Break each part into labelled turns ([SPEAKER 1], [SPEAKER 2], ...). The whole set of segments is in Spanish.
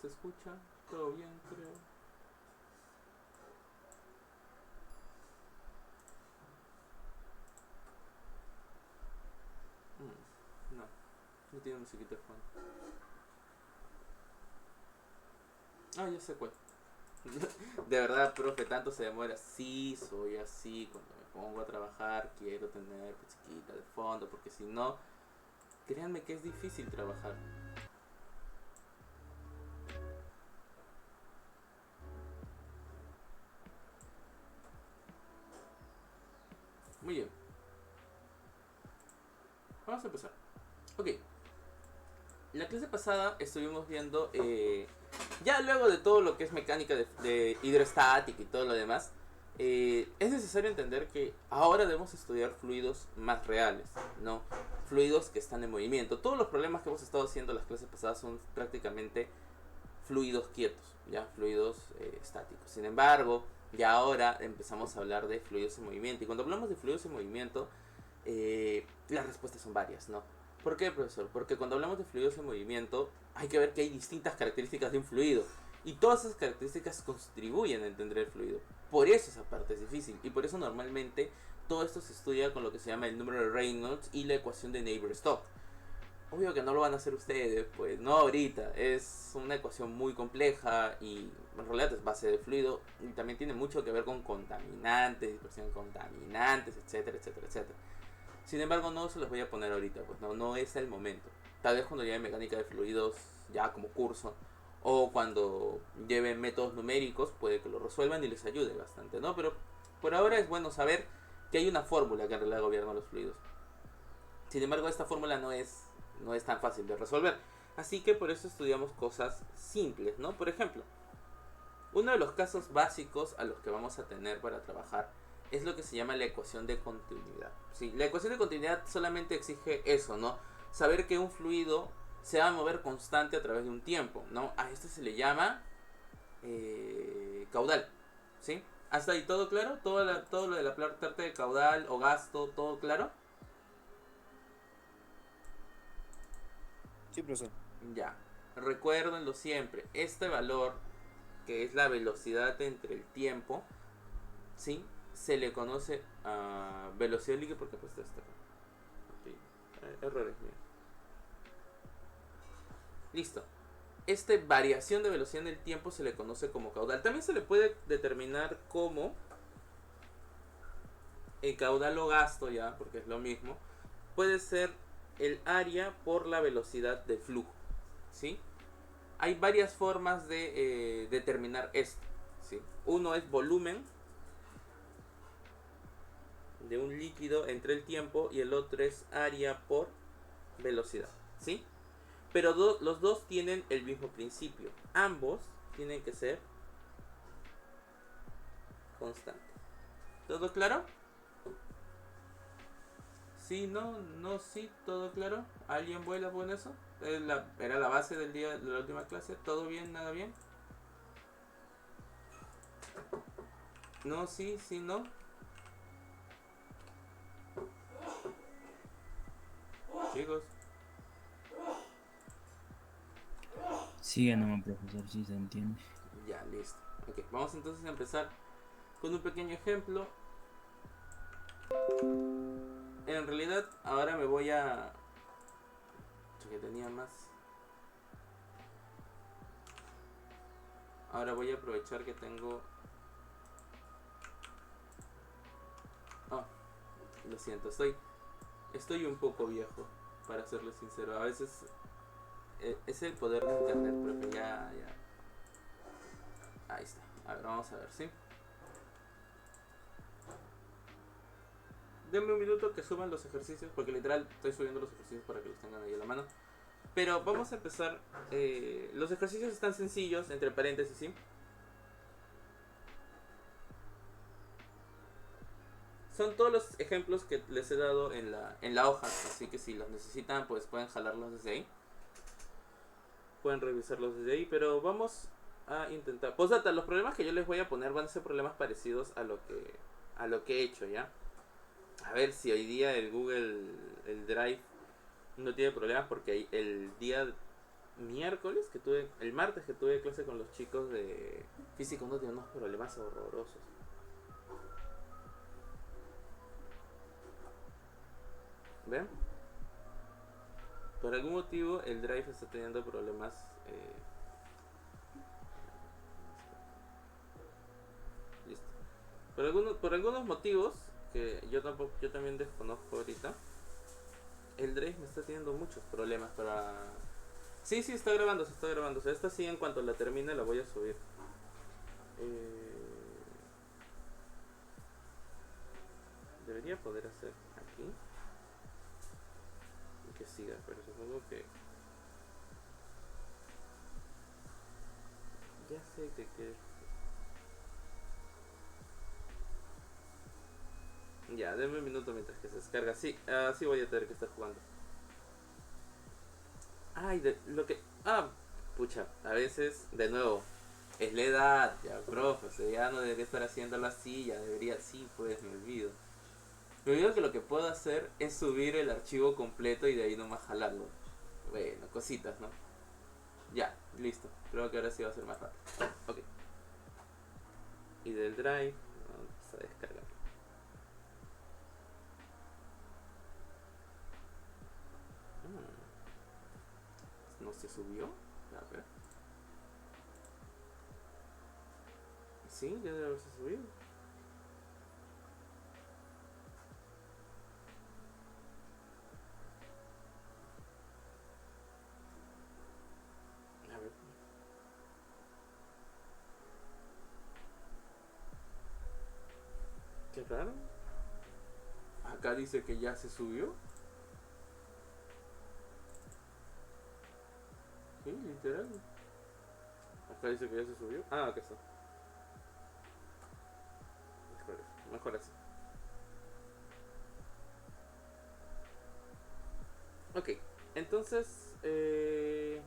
[SPEAKER 1] ¿Se escucha? ¿Todo bien, creo? No, no tiene musiquita de fondo. Ah, ya sé cuál. De verdad, profe, tanto se demora. Sí, soy así. Cuando me pongo a trabajar, quiero tener musiquita de fondo, porque si no, créanme que es difícil trabajar. Muy bien, vamos a empezar. Ok, la clase pasada estuvimos viendo, ya luego de todo lo que es mecánica de hidrostática y todo lo demás, es necesario entender que ahora debemos estudiar fluidos más reales, ¿no? Fluidos que están en movimiento. Todos los problemas que hemos estado haciendo las clases pasadas son prácticamente fluidos quietos, ya fluidos estáticos. Sin embargo, ya ahora empezamos a hablar de fluidos en movimiento. Y cuando hablamos de fluidos en movimiento, las respuestas son varias, ¿no? ¿Por qué, profesor? Porque cuando hablamos de fluidos en movimiento, hay que ver que hay distintas características de un fluido. Y todas esas características contribuyen a entender el fluido. Por eso esa parte es difícil. Y por eso normalmente todo esto se estudia con lo que se llama el número de Reynolds y la ecuación de Navier-Stokes. Obvio que no lo van a hacer ustedes, pues no ahorita. Es una ecuación muy compleja y en realidad es base de fluido y también tiene mucho que ver con contaminantes, dispersión de contaminantes, etcétera, etcétera, etcétera. Sin embargo, no se los voy a poner ahorita, pues no es el momento. Tal vez cuando lleve mecánica de fluidos ya como curso o cuando lleven métodos numéricos puede que lo resuelvan y les ayude bastante, ¿no? Pero por ahora es bueno saber que hay una fórmula que en realidad gobierna los fluidos. Sin embargo, esta fórmula no es tan fácil de resolver. Así que por eso estudiamos cosas simples, ¿no? Por ejemplo, uno de los casos básicos a los que vamos a tener para trabajar es lo que se llama la ecuación de continuidad. Sí, la ecuación de continuidad solamente exige eso, ¿no? Saber que un fluido se va a mover constante a través de un tiempo, ¿no? A esto se le llama caudal, ¿sí? ¿Hasta ahí todo claro? ¿Todo lo de la parte de caudal o gasto, todo claro?
[SPEAKER 2] Sí, profesor.
[SPEAKER 1] Ya, recuérdenlo siempre, este valor, que es la velocidad entre el tiempo, ¿sí? Se le conoce a velocidad líquida porque pues está acá. Okay. Errores míos. Listo. Esta variación de velocidad en el tiempo se le conoce como caudal. También se le puede determinar como el caudal o gasto ya, porque es lo mismo. Puede ser el área por la velocidad de flujo, ¿sí? Hay varias formas de determinar esto, ¿sí? Uno es volumen de un líquido entre el tiempo y el otro es área por velocidad, ¿sí? Pero los dos tienen el mismo principio. Ambos tienen que ser constantes. ¿Todo claro? Sí, no, no, sí, todo claro. ¿Alguien vuela con eso? Era la base del día de la última clase. ¿Todo bien? ¿Nada bien? No, sí, sí, no. Chicos,
[SPEAKER 3] Sigue nomás, profesor, si se entiende.
[SPEAKER 1] ya, listo. Ok, vamos entonces a empezar con un pequeño ejemplo. En realidad, ahora me voy a... que tenía más. Ahora voy a aprovechar que tengo... Oh, lo siento, estoy un poco viejo, para serles sincero. A veces es el poder de internet, profe. Ya. Ahí está. A ver, vamos a ver, ¿sí? Denme un minuto que suban los ejercicios, porque literal estoy subiendo los ejercicios para que los tengan ahí a la mano. Pero vamos a empezar. Los ejercicios están sencillos, entre paréntesis, ¿sí? Son todos los ejemplos que les he dado en la hoja, así que si los necesitan, pues pueden jalarlos desde ahí. Pueden revisarlos desde ahí, pero vamos a intentar. Postdata, los problemas que yo les voy a poner van a ser problemas parecidos a lo que he hecho, ¿ya? A ver si hoy día el Google, el Drive, no tiene problemas porque el día miércoles que tuve, el martes que tuve clase con los chicos de física, uno tiene unos problemas horrorosos. ¿Ven? Por algún motivo el drive está teniendo problemas. Listo. Por algunos motivos que yo también desconozco ahorita, el drive me está teniendo muchos problemas para. Sí, está grabando, se está grabando. O sea, esta sí, en cuanto la termine la voy a subir. Debería poder hacer aquí y que siga, pero supongo que ya sé que ya, denme un minuto mientras que se descarga. Sí, así voy a tener que estar jugando. Ay, lo que. Pucha, a veces, de nuevo, es la edad, ya, profe, o sea, ya no debería estar haciéndolo así, ya debería, sí, pues, me olvido. Me olvido que lo que puedo hacer es subir el archivo completo y de ahí nomás jalarlo. Bueno, cositas, ¿no? Ya, listo. Creo que ahora sí va a ser más rápido. Ok. Y del drive, vamos a descargar. ¿No se subió? A ver. Sí, ya debe haberse subido. A ver. Qué raro. Acá dice que ya se subió. Sí, literal. Acá dice que ya se subió. Acá está. Mejor así. Ok, entonces. De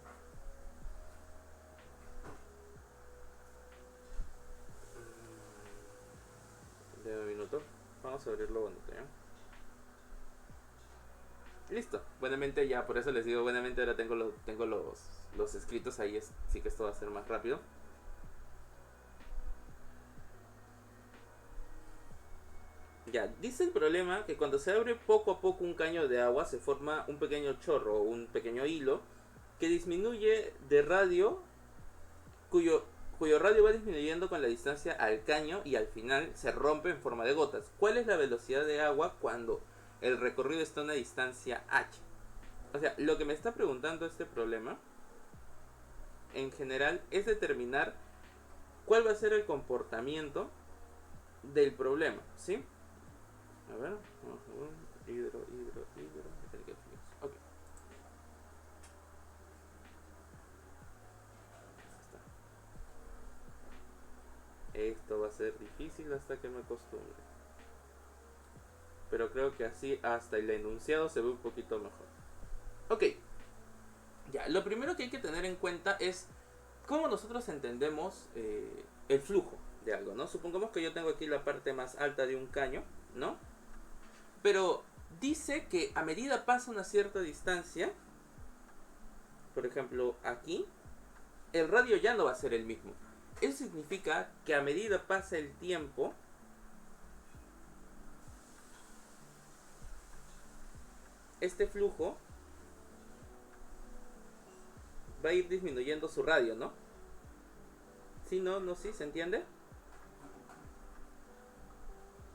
[SPEAKER 1] un minuto. Vamos a abrirlo bonito, ¿ya? Listo. Buenamente ya, por eso les digo, buenamente ahora tengo los escritos ahí, sí que esto va a ser más rápido. Ya, dice el problema que cuando se abre poco a poco un caño de agua se forma un pequeño chorro o un pequeño hilo que disminuye de radio, cuyo radio va disminuyendo con la distancia al caño y al final se rompe en forma de gotas. ¿Cuál es la velocidad de agua cuando el recorrido está a una distancia h? O sea, lo que me está preguntando este problema en general es determinar cuál va a ser el comportamiento del problema, ¿sí? A ver, vamos a ver. Hidro. Ok. Esto va a ser difícil hasta que me acostumbre. Pero creo que así hasta el enunciado se ve un poquito mejor. Ok. Ya, lo primero que hay que tener en cuenta es cómo nosotros entendemos el flujo de algo, ¿no? Supongamos que yo tengo aquí la parte más alta de un caño, ¿no? Pero dice que a medida pasa una cierta distancia, por ejemplo aquí, el radio ya no va a ser el mismo. Eso significa que a medida pasa el tiempo, este flujo va a ir disminuyendo su radio, ¿no? ¿Sí, no, sí? ¿Se entiende?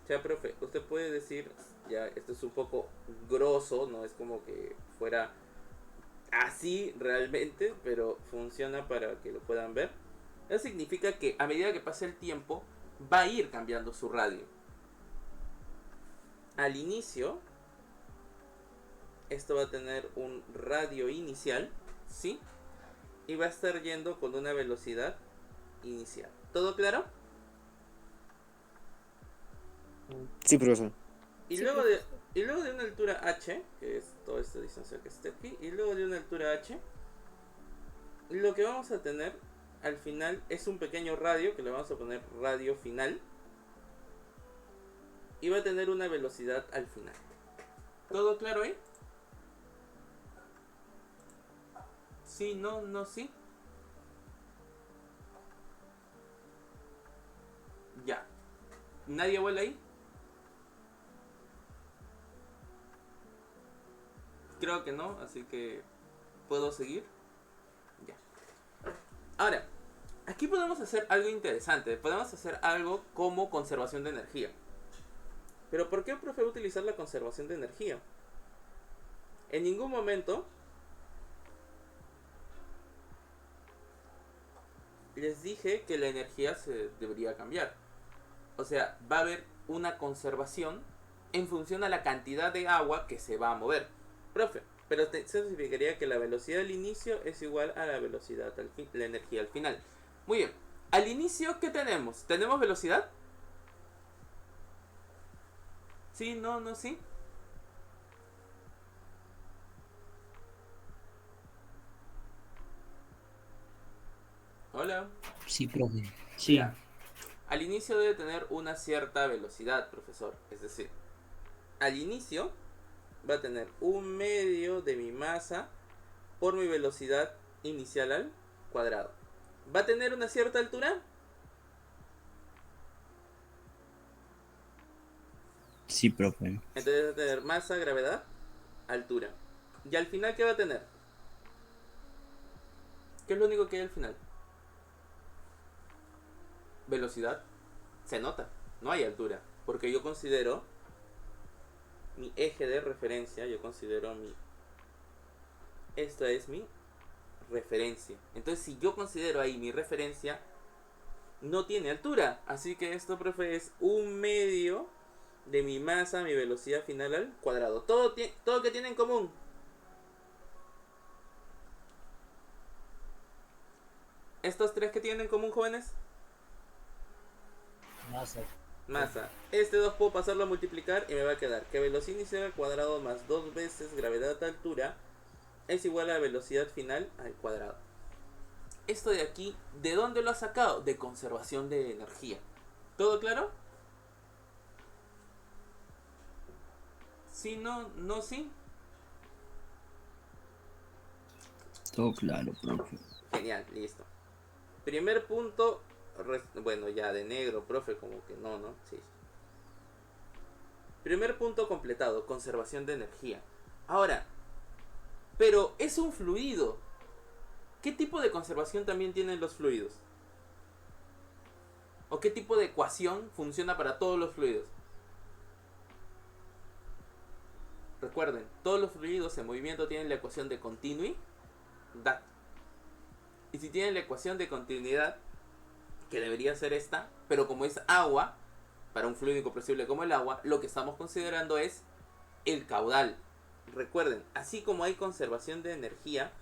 [SPEAKER 1] O sea, profe, usted puede decir, ya, esto es un poco grosso, no es como que fuera así realmente, pero funciona para que lo puedan ver. Eso significa que a medida que pase el tiempo, va a ir cambiando su radio. Al inicio, esto va a tener un radio inicial, ¿sí? Y va a estar yendo con una velocidad inicial. ¿Todo claro?
[SPEAKER 2] Sí, profesor.
[SPEAKER 1] Y
[SPEAKER 4] Sí,
[SPEAKER 1] luego
[SPEAKER 4] profesor.
[SPEAKER 1] y luego de una altura h, que es toda esta distancia que está aquí, y luego de una altura h, lo que vamos a tener al final es un pequeño radio, que le vamos a poner radio final, y va a tener una velocidad al final. ¿Todo claro ahí? Sí, no, no, sí. Ya. ¿Nadie vuela ahí? Creo que no, así que puedo seguir. Ya. Ahora, aquí podemos hacer algo interesante. Podemos hacer algo como conservación de energía. Pero ¿por qué prefiero utilizar la conservación de energía? En ningún momento les dije que la energía se debería cambiar. O sea, va a haber una conservación en función a la cantidad de agua que se va a mover. Profe, pero eso significaría que la velocidad al inicio es igual a la velocidad al fin, la energía al final. Muy bien. Al inicio, ¿qué tenemos? ¿Tenemos velocidad? Sí, no, no, sí. Hola.
[SPEAKER 3] Sí, profe. Sí.
[SPEAKER 1] Ya. Al inicio debe tener una cierta velocidad, profesor. Es decir, al inicio va a tener 1/2 de mi masa por mi velocidad inicial al cuadrado. ¿Va a tener una cierta altura?
[SPEAKER 3] Sí, profe.
[SPEAKER 1] Entonces va a tener masa, gravedad, altura. ¿Y al final qué va a tener? ¿Qué es lo único que hay al final? Velocidad. Se nota, no hay altura. Porque yo considero mi eje de referencia, esta es mi referencia. Entonces si yo considero ahí mi referencia, no tiene altura. Así que esto, profe, es 1/2 de mi masa, mi velocidad final al cuadrado. Todo que tiene en común. Estos tres que tienen en común, jóvenes. Masa. Este 2 puedo pasarlo a multiplicar y me va a quedar que velocidad inicial al cuadrado más 2 veces gravedad a altura es igual a la velocidad final al cuadrado. Esto de aquí, ¿de dónde lo has sacado? De conservación de energía. ¿Todo claro? Sí, no, no, sí.
[SPEAKER 3] Todo claro, profe.
[SPEAKER 1] Genial, listo. Primer punto, bueno, ya de negro, profe, como que no, ¿no? Sí. Primer punto completado, conservación de energía. Ahora, pero es un fluido. ¿Qué tipo de conservación también tienen los fluidos? ¿O qué tipo de ecuación funciona para todos los fluidos? Recuerden, todos los fluidos en movimiento tienen la ecuación de continuidad. Y si tienen la ecuación de continuidad, que debería ser esta, pero como es agua, para un fluido incompresible como el agua, lo que estamos considerando es el caudal. Recuerden, así como hay conservación de energía,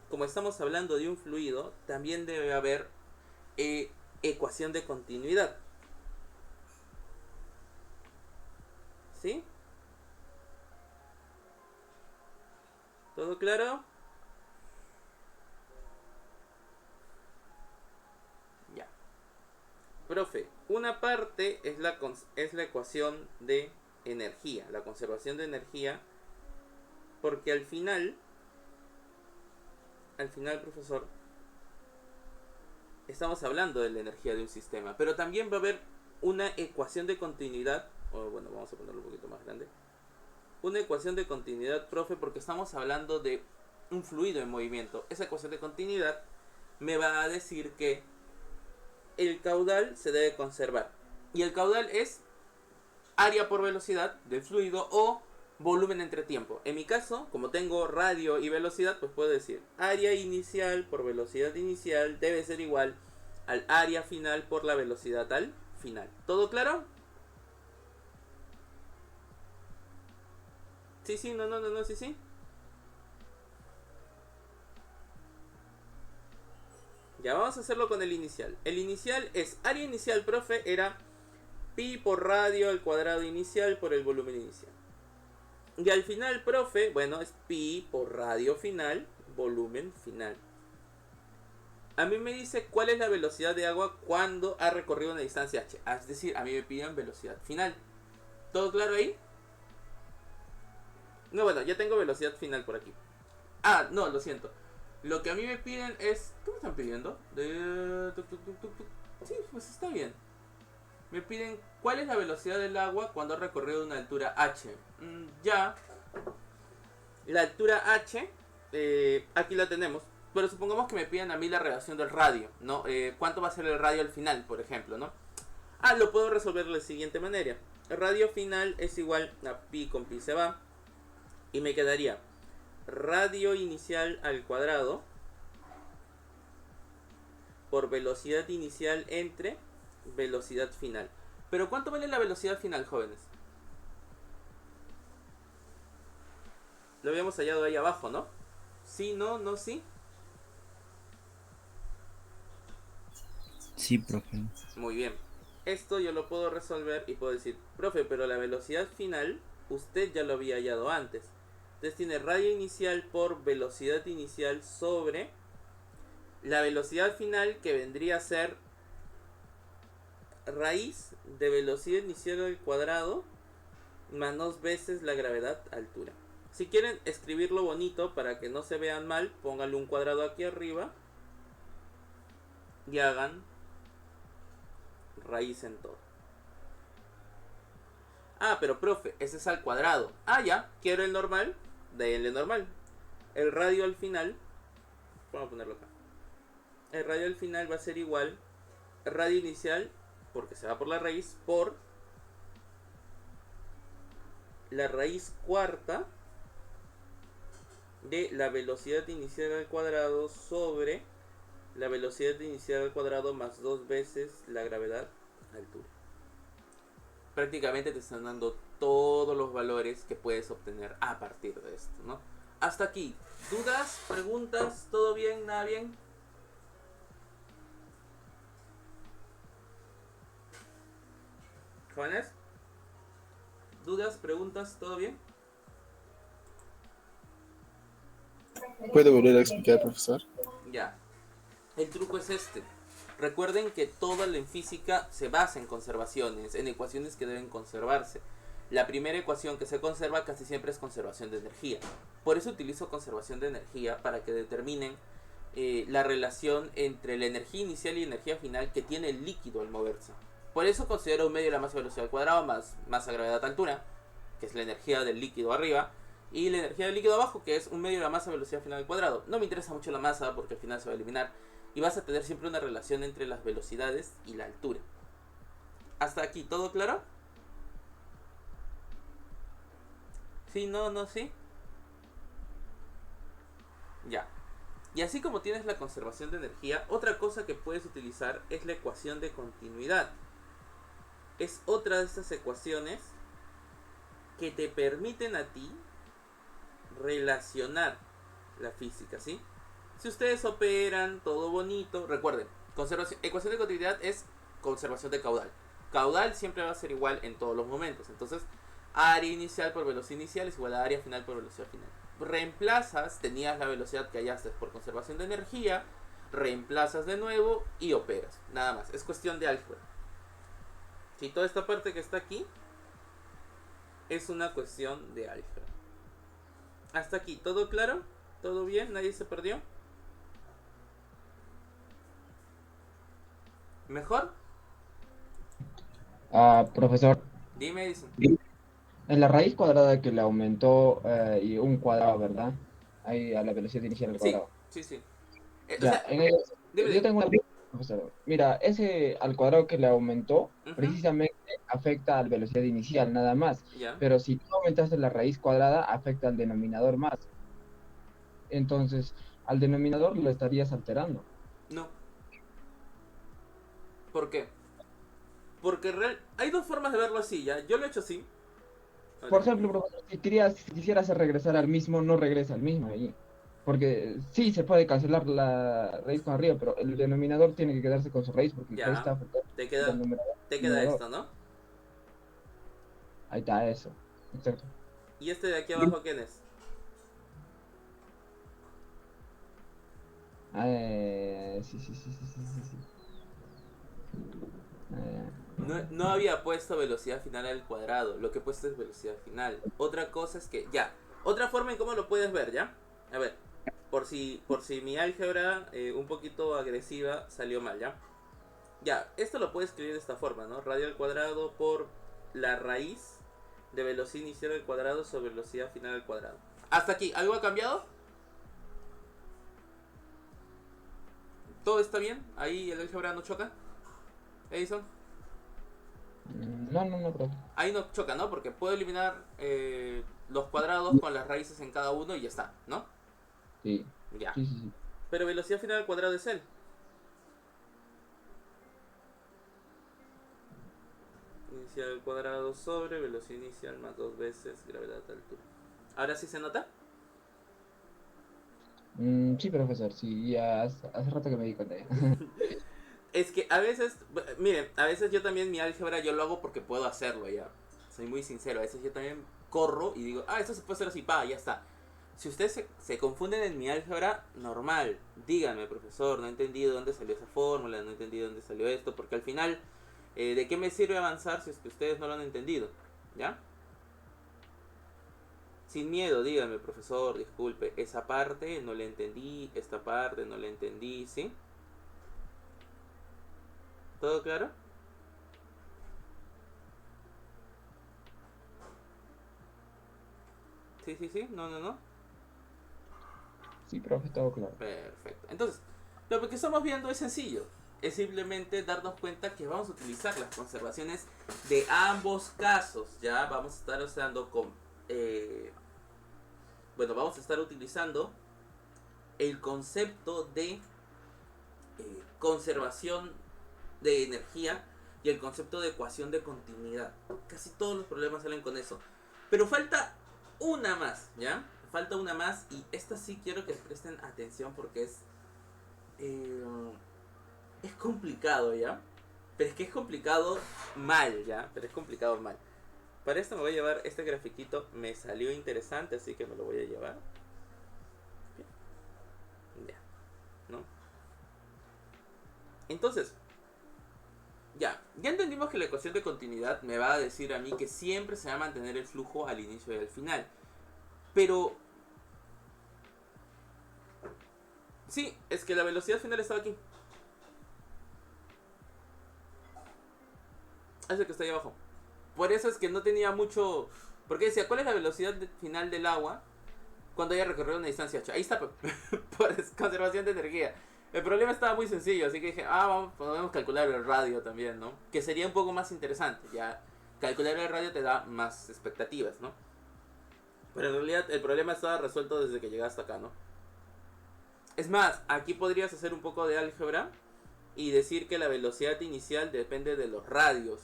[SPEAKER 1] como estamos hablando de un fluido, también debe haber ecuación de continuidad. ¿Sí? ¿Todo claro? Ya. Profe, una parte es la ecuación de energía, la conservación de energía, porque al final, profesor, estamos hablando de la energía de un sistema, pero también va a haber una ecuación de continuidad, o bueno, vamos a ponerlo un poquito más grande, una ecuación de continuidad, profe, porque estamos hablando de un fluido en movimiento. Esa ecuación de continuidad me va a decir que el caudal se debe conservar, y el caudal es área por velocidad del fluido o volumen entre tiempo. En mi caso, como tengo radio y velocidad, pues puedo decir área inicial por velocidad inicial debe ser igual al área final por la velocidad al final. ¿Todo claro? Sí, sí, no, no, no, no, sí, sí. Ya, vamos a hacerlo con el inicial. El inicial es área inicial, profe, era pi por radio al cuadrado inicial por el volumen inicial. Y al final, profe, bueno, es pi por radio final, volumen final. A mí me dice cuál es la velocidad de agua cuando ha recorrido una distancia h. Es decir, a mí me piden velocidad final. ¿Todo claro ahí? No, bueno, ya tengo velocidad final por aquí. Ah, no, lo siento. Lo que a mí me piden es... ¿Qué me están pidiendo? Sí, pues está bien. Me piden cuál es la velocidad del agua cuando ha recorrido una altura h. Ya. La altura h, aquí la tenemos. Pero supongamos que me piden a mí la relación del radio, ¿no? ¿Cuánto va a ser el radio al final, por ejemplo, ¿no? Lo puedo resolver de la siguiente manera. El radio final es igual a pi con pi se va. Y me quedaría radio inicial al cuadrado por velocidad inicial entre velocidad final. Pero ¿cuánto vale la velocidad final, jóvenes? Lo habíamos hallado ahí abajo, ¿no? Sí, no, no, sí.
[SPEAKER 3] Sí, profe.
[SPEAKER 1] Muy bien. Esto yo lo puedo resolver y puedo decir, profe, pero la velocidad final usted ya lo había hallado antes. Entonces tiene radio inicial por velocidad inicial sobre la velocidad final, que vendría a ser raíz de velocidad inicial al cuadrado más 2 veces la gravedad altura. Si quieren escribirlo bonito para que no se vean mal, pónganle un cuadrado aquí arriba y hagan raíz en todo. Pero profe, ese es al cuadrado. Ya, quiero el normal, denle normal. El radio al final, vamos a ponerlo acá. El radio al final va a ser igual radio inicial, porque se va por la raíz, por la raíz cuarta de la velocidad inicial al cuadrado sobre la velocidad inicial al cuadrado más 2 veces la gravedad altura. Prácticamente te están dando todos los valores que puedes obtener a partir de esto, ¿no? Hasta aquí. ¿Dudas? ¿Preguntas? ¿Todo bien? ¿Nada bien? ¿Jóvenes? ¿Dudas? ¿Preguntas? ¿Todo bien?
[SPEAKER 4] ¿Puede volver a explicar, profesor?
[SPEAKER 1] Ya. El truco es este. Recuerden que toda la física se basa en conservaciones, en ecuaciones que deben conservarse. La primera ecuación que se conserva casi siempre es conservación de energía. Por eso utilizo conservación de energía para que determinen la relación entre la energía inicial y energía final que tiene el líquido al moverse. Por eso considero un medio de la masa velocidad al cuadrado más masa gravedad altura, que es la energía del líquido arriba, y la energía del líquido abajo, que es un medio de la masa velocidad final al cuadrado. No me interesa mucho la masa porque al final se va a eliminar. Y vas a tener siempre una relación entre las velocidades y la altura. ¿Hasta aquí todo claro? ¿Sí? ¿No? ¿No? ¿Sí? Ya. Y así como tienes la conservación de energía, otra cosa que puedes utilizar es la ecuación de continuidad. Es otra de estas ecuaciones que te permiten a ti relacionar la física, ¿sí? Si ustedes operan todo bonito, recuerden, ecuación de continuidad es conservación de caudal. Caudal siempre va a ser igual en todos los momentos. Entonces, área inicial por velocidad inicial es igual a área final por velocidad final. Reemplazas, tenías la velocidad que hallaste por conservación de energía, reemplazas de nuevo y operas. Nada más, es cuestión de álgebra. Si toda esta parte que está aquí es una cuestión de álgebra. Hasta aquí, ¿todo claro? ¿Todo bien? ¿Nadie se perdió? ¿Mejor?
[SPEAKER 5] Profesor,
[SPEAKER 1] Dime, Edison.
[SPEAKER 5] en la raíz cuadrada que le aumentó y un cuadrado, ¿verdad? Ahí a la velocidad inicial al
[SPEAKER 1] Sí,
[SPEAKER 5] cuadrado.
[SPEAKER 1] sí, sí.
[SPEAKER 5] Ya,
[SPEAKER 1] Dime.
[SPEAKER 5] yo tengo una pregunta, profesor. Mira, ese al cuadrado que le aumentó,
[SPEAKER 1] Ujú.
[SPEAKER 5] precisamente afecta a la velocidad inicial, nada más.
[SPEAKER 1] Ya.
[SPEAKER 5] Pero si tú aumentaste la raíz cuadrada, afecta al denominador más. Entonces, al denominador lo estarías alterando.
[SPEAKER 1] No. ¿Por qué? Porque hay dos formas de verlo así, ¿ya? Yo lo he hecho así.
[SPEAKER 5] Por ejemplo, profesor, si quisieras regresar al mismo, no regresa al mismo ahí. Porque sí, se puede cancelar la raíz con arriba, pero el denominador tiene que quedarse con su raíz porque el
[SPEAKER 1] Ya.
[SPEAKER 5] raíz está afectado
[SPEAKER 1] Te queda
[SPEAKER 5] al numerador.
[SPEAKER 1] esto, ¿no?
[SPEAKER 5] Ahí está, eso. Exacto.
[SPEAKER 1] ¿Y este de aquí abajo quién es?
[SPEAKER 5] Sí.
[SPEAKER 1] No había puesto velocidad final al cuadrado. Lo que he puesto es velocidad final. Otra cosa es que, ya. Otra forma en cómo lo puedes ver, ¿ya? A ver. por si mi álgebra un poquito agresiva salió mal, ¿ya? Ya, esto lo puedes escribir de esta forma, ¿no? Radio al cuadrado por la raíz de velocidad inicial al cuadrado sobre velocidad final al cuadrado. Hasta aquí, ¿algo ha cambiado? ¿Todo está bien? ¿Ahí el álgebra no choca? ¿Edison?
[SPEAKER 5] No, profe.
[SPEAKER 1] Ahí no choca, ¿no? Porque puedo eliminar los cuadrados con las raíces en cada uno y ya está, ¿no?
[SPEAKER 5] Sí,
[SPEAKER 1] Ya.
[SPEAKER 5] sí.
[SPEAKER 1] Pero velocidad final al cuadrado es él. Inicial al cuadrado sobre velocidad inicial más 2 veces gravedad de altura. ¿Ahora sí se nota?
[SPEAKER 5] Sí, profesor, sí, ya hace rato que me di cuenta ya.
[SPEAKER 1] Es que a veces, miren, a veces yo también mi álgebra yo lo hago porque puedo hacerlo ya. Soy muy sincero, a veces yo también corro y digo, esto se puede hacer así, ya está. Si ustedes se confunden en mi álgebra, normal, díganme, profesor, no he entendido dónde salió esa fórmula, no he entendido dónde salió esto, porque al final, ¿de qué me sirve avanzar si es que ustedes no lo han entendido? ¿Ya? Sin miedo, díganme, profesor, disculpe, esa parte no la entendí, esta parte no la entendí, ¿sí? ¿Todo claro? Sí, no.
[SPEAKER 5] Sí, profe, todo claro.
[SPEAKER 1] Perfecto. Entonces, lo que estamos viendo es sencillo. Es simplemente darnos cuenta que vamos a utilizar las conservaciones de ambos casos. Ya vamos a estar usando vamos a estar utilizando el concepto de conservación de energía y el concepto de ecuación de continuidad. Casi todos los problemas salen con eso. Pero falta una más, ¿ya? Falta una más y esta sí quiero que presten atención porque es complicado, ¿ya? Pero es que es complicado mal, ¿ya? Pero es complicado mal. Para esto me voy a llevar este grafiquito. Me salió interesante, así que me lo voy a llevar. Ya, ¿no? Entonces, ya entendimos que la ecuación de continuidad me va a decir a mí que siempre se va a mantener el flujo al inicio y al final. Pero sí, es que la velocidad final estaba aquí. Es el que está ahí abajo. Por eso es que no tenía mucho... Porque decía, ¿cuál es la velocidad final del agua cuando haya recorrido una distancia h? Ahí está, por conservación de energía. El problema estaba muy sencillo, así que dije, podemos calcular el radio también, ¿no? Que sería un poco más interesante, ya calcular el radio te da más expectativas, ¿no? Pero en realidad el problema estaba resuelto desde que llegaste acá, ¿no? Es más, aquí podrías hacer un poco de álgebra y decir que la velocidad inicial depende de los radios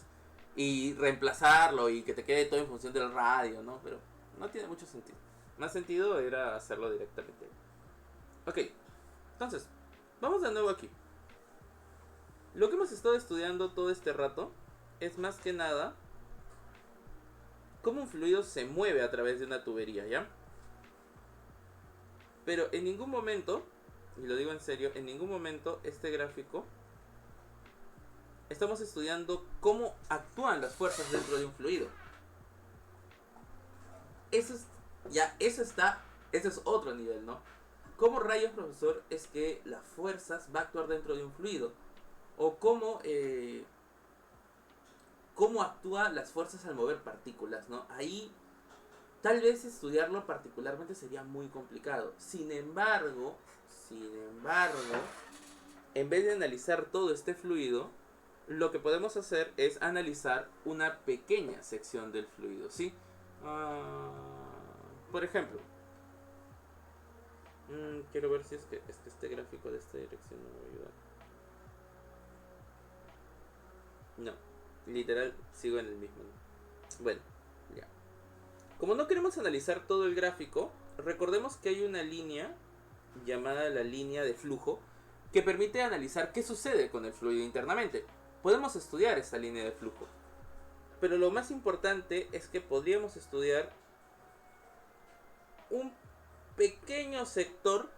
[SPEAKER 1] y reemplazarlo y que te quede todo en función del radio, ¿no? Pero no tiene mucho sentido. Más sentido era hacerlo directamente. Ok, entonces, vamos de nuevo aquí. Lo que hemos estado estudiando todo este rato es más que nada cómo un fluido se mueve a través de una tubería, ¿ya? Pero en ningún momento, y lo digo en serio, en ningún momento este gráfico estamos estudiando cómo actúan las fuerzas dentro de un fluido. Eso es otro nivel, ¿no? ¿Cómo rayos, profesor, es que las fuerzas va a actuar dentro de un fluido? O cómo actúan las fuerzas al mover partículas, ¿no? Ahí tal vez estudiarlo particularmente sería muy complicado. Sin embargo, en vez de analizar todo este fluido, lo que podemos hacer es analizar una pequeña sección del fluido, ¿sí? Por ejemplo, quiero ver si es que este gráfico de esta dirección no me va a ayudar. No, literal sigo en el mismo, ¿no? Bueno, ya. Como no queremos analizar todo el gráfico, recordemos que hay una línea llamada la línea de flujo que permite analizar qué sucede con el fluido internamente. Podemos estudiar esta línea de flujo, pero lo más importante es que podríamos estudiar un pequeño sector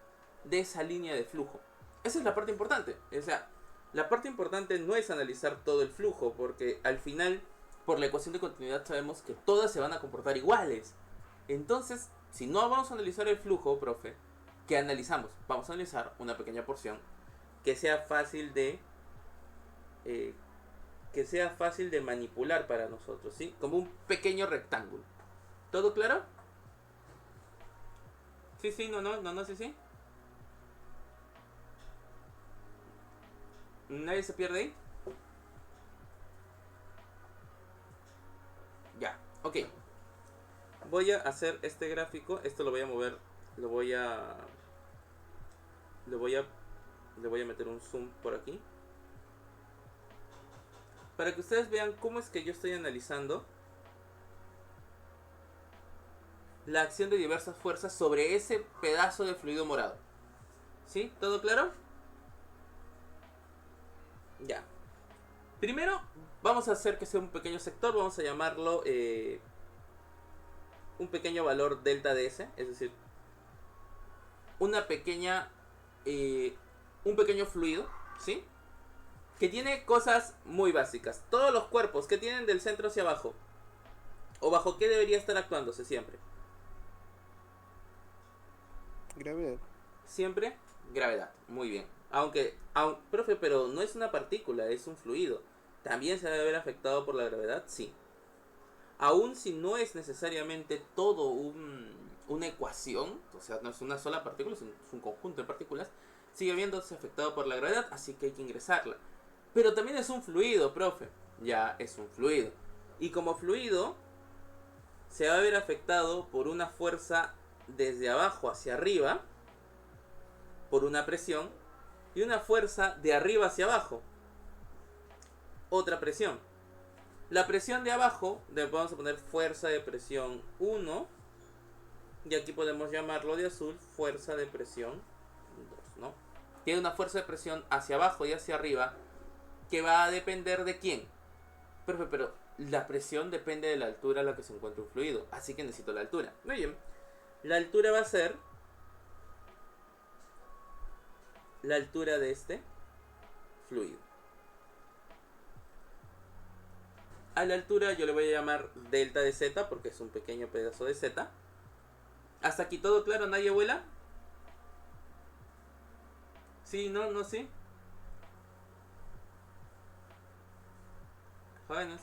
[SPEAKER 1] de esa línea de flujo. Esa es la parte importante. O sea, la parte importante no es analizar todo el flujo, porque al final, por la ecuación de continuidad sabemos que todas se van a comportar iguales. Entonces, si no vamos a analizar el flujo, profe, ¿Qué analizamos? Vamos a analizar una pequeña porción que sea fácil de manipular para nosotros, ¿sí? Como un pequeño rectángulo. ¿Todo claro? Sí, sí, no, sí, sí. ¿Nadie se pierde ahí? Ya, ok. Voy a hacer este gráfico. Esto lo voy a mover. Le voy a meter un zoom por aquí, para que ustedes vean cómo es que yo estoy analizando la acción de diversas fuerzas sobre ese pedazo de fluido morado. ¿Sí? ¿Todo claro? Ya. Primero vamos a hacer que sea un pequeño sector. Vamos a llamarlo un pequeño valor delta de S. Es decir, una pequeña un pequeño fluido, ¿sí? Que tiene cosas muy básicas. Todos los cuerpos que tienen del centro hacia abajo, ¿o bajo qué debería estar actuándose siempre?
[SPEAKER 2] Gravedad.
[SPEAKER 1] Siempre gravedad. Muy bien. Profe, pero no es una partícula, es un fluido. ¿También se debe ver afectado por la gravedad? Sí. Aún si no es necesariamente todo una ecuación, o sea, no es una sola partícula, es un conjunto de partículas, sigue viéndose afectado por la gravedad, así que hay que ingresarla. Pero también es un fluido, profe. Ya es un fluido. Y como fluido, se va a ver afectado por una fuerza desde abajo hacia arriba, por una presión, y una fuerza de arriba hacia abajo, otra presión. La presión de abajo, vamos a poner fuerza de presión 1, y aquí podemos llamarlo de azul fuerza de presión 2, ¿no? Tiene una fuerza de presión hacia abajo y hacia arriba que va a depender de quién. Pero la presión depende de la altura a la que se encuentra un fluido, así que necesito la altura. Muy bien. La altura va a ser la altura de este fluido. A la altura yo le voy a llamar delta de Z porque es un pequeño pedazo de Z. ¿Hasta aquí todo claro? ¿Nadie vuela? ¿Sí? ¿No? ¿No? ¿Sí? Jóvenes.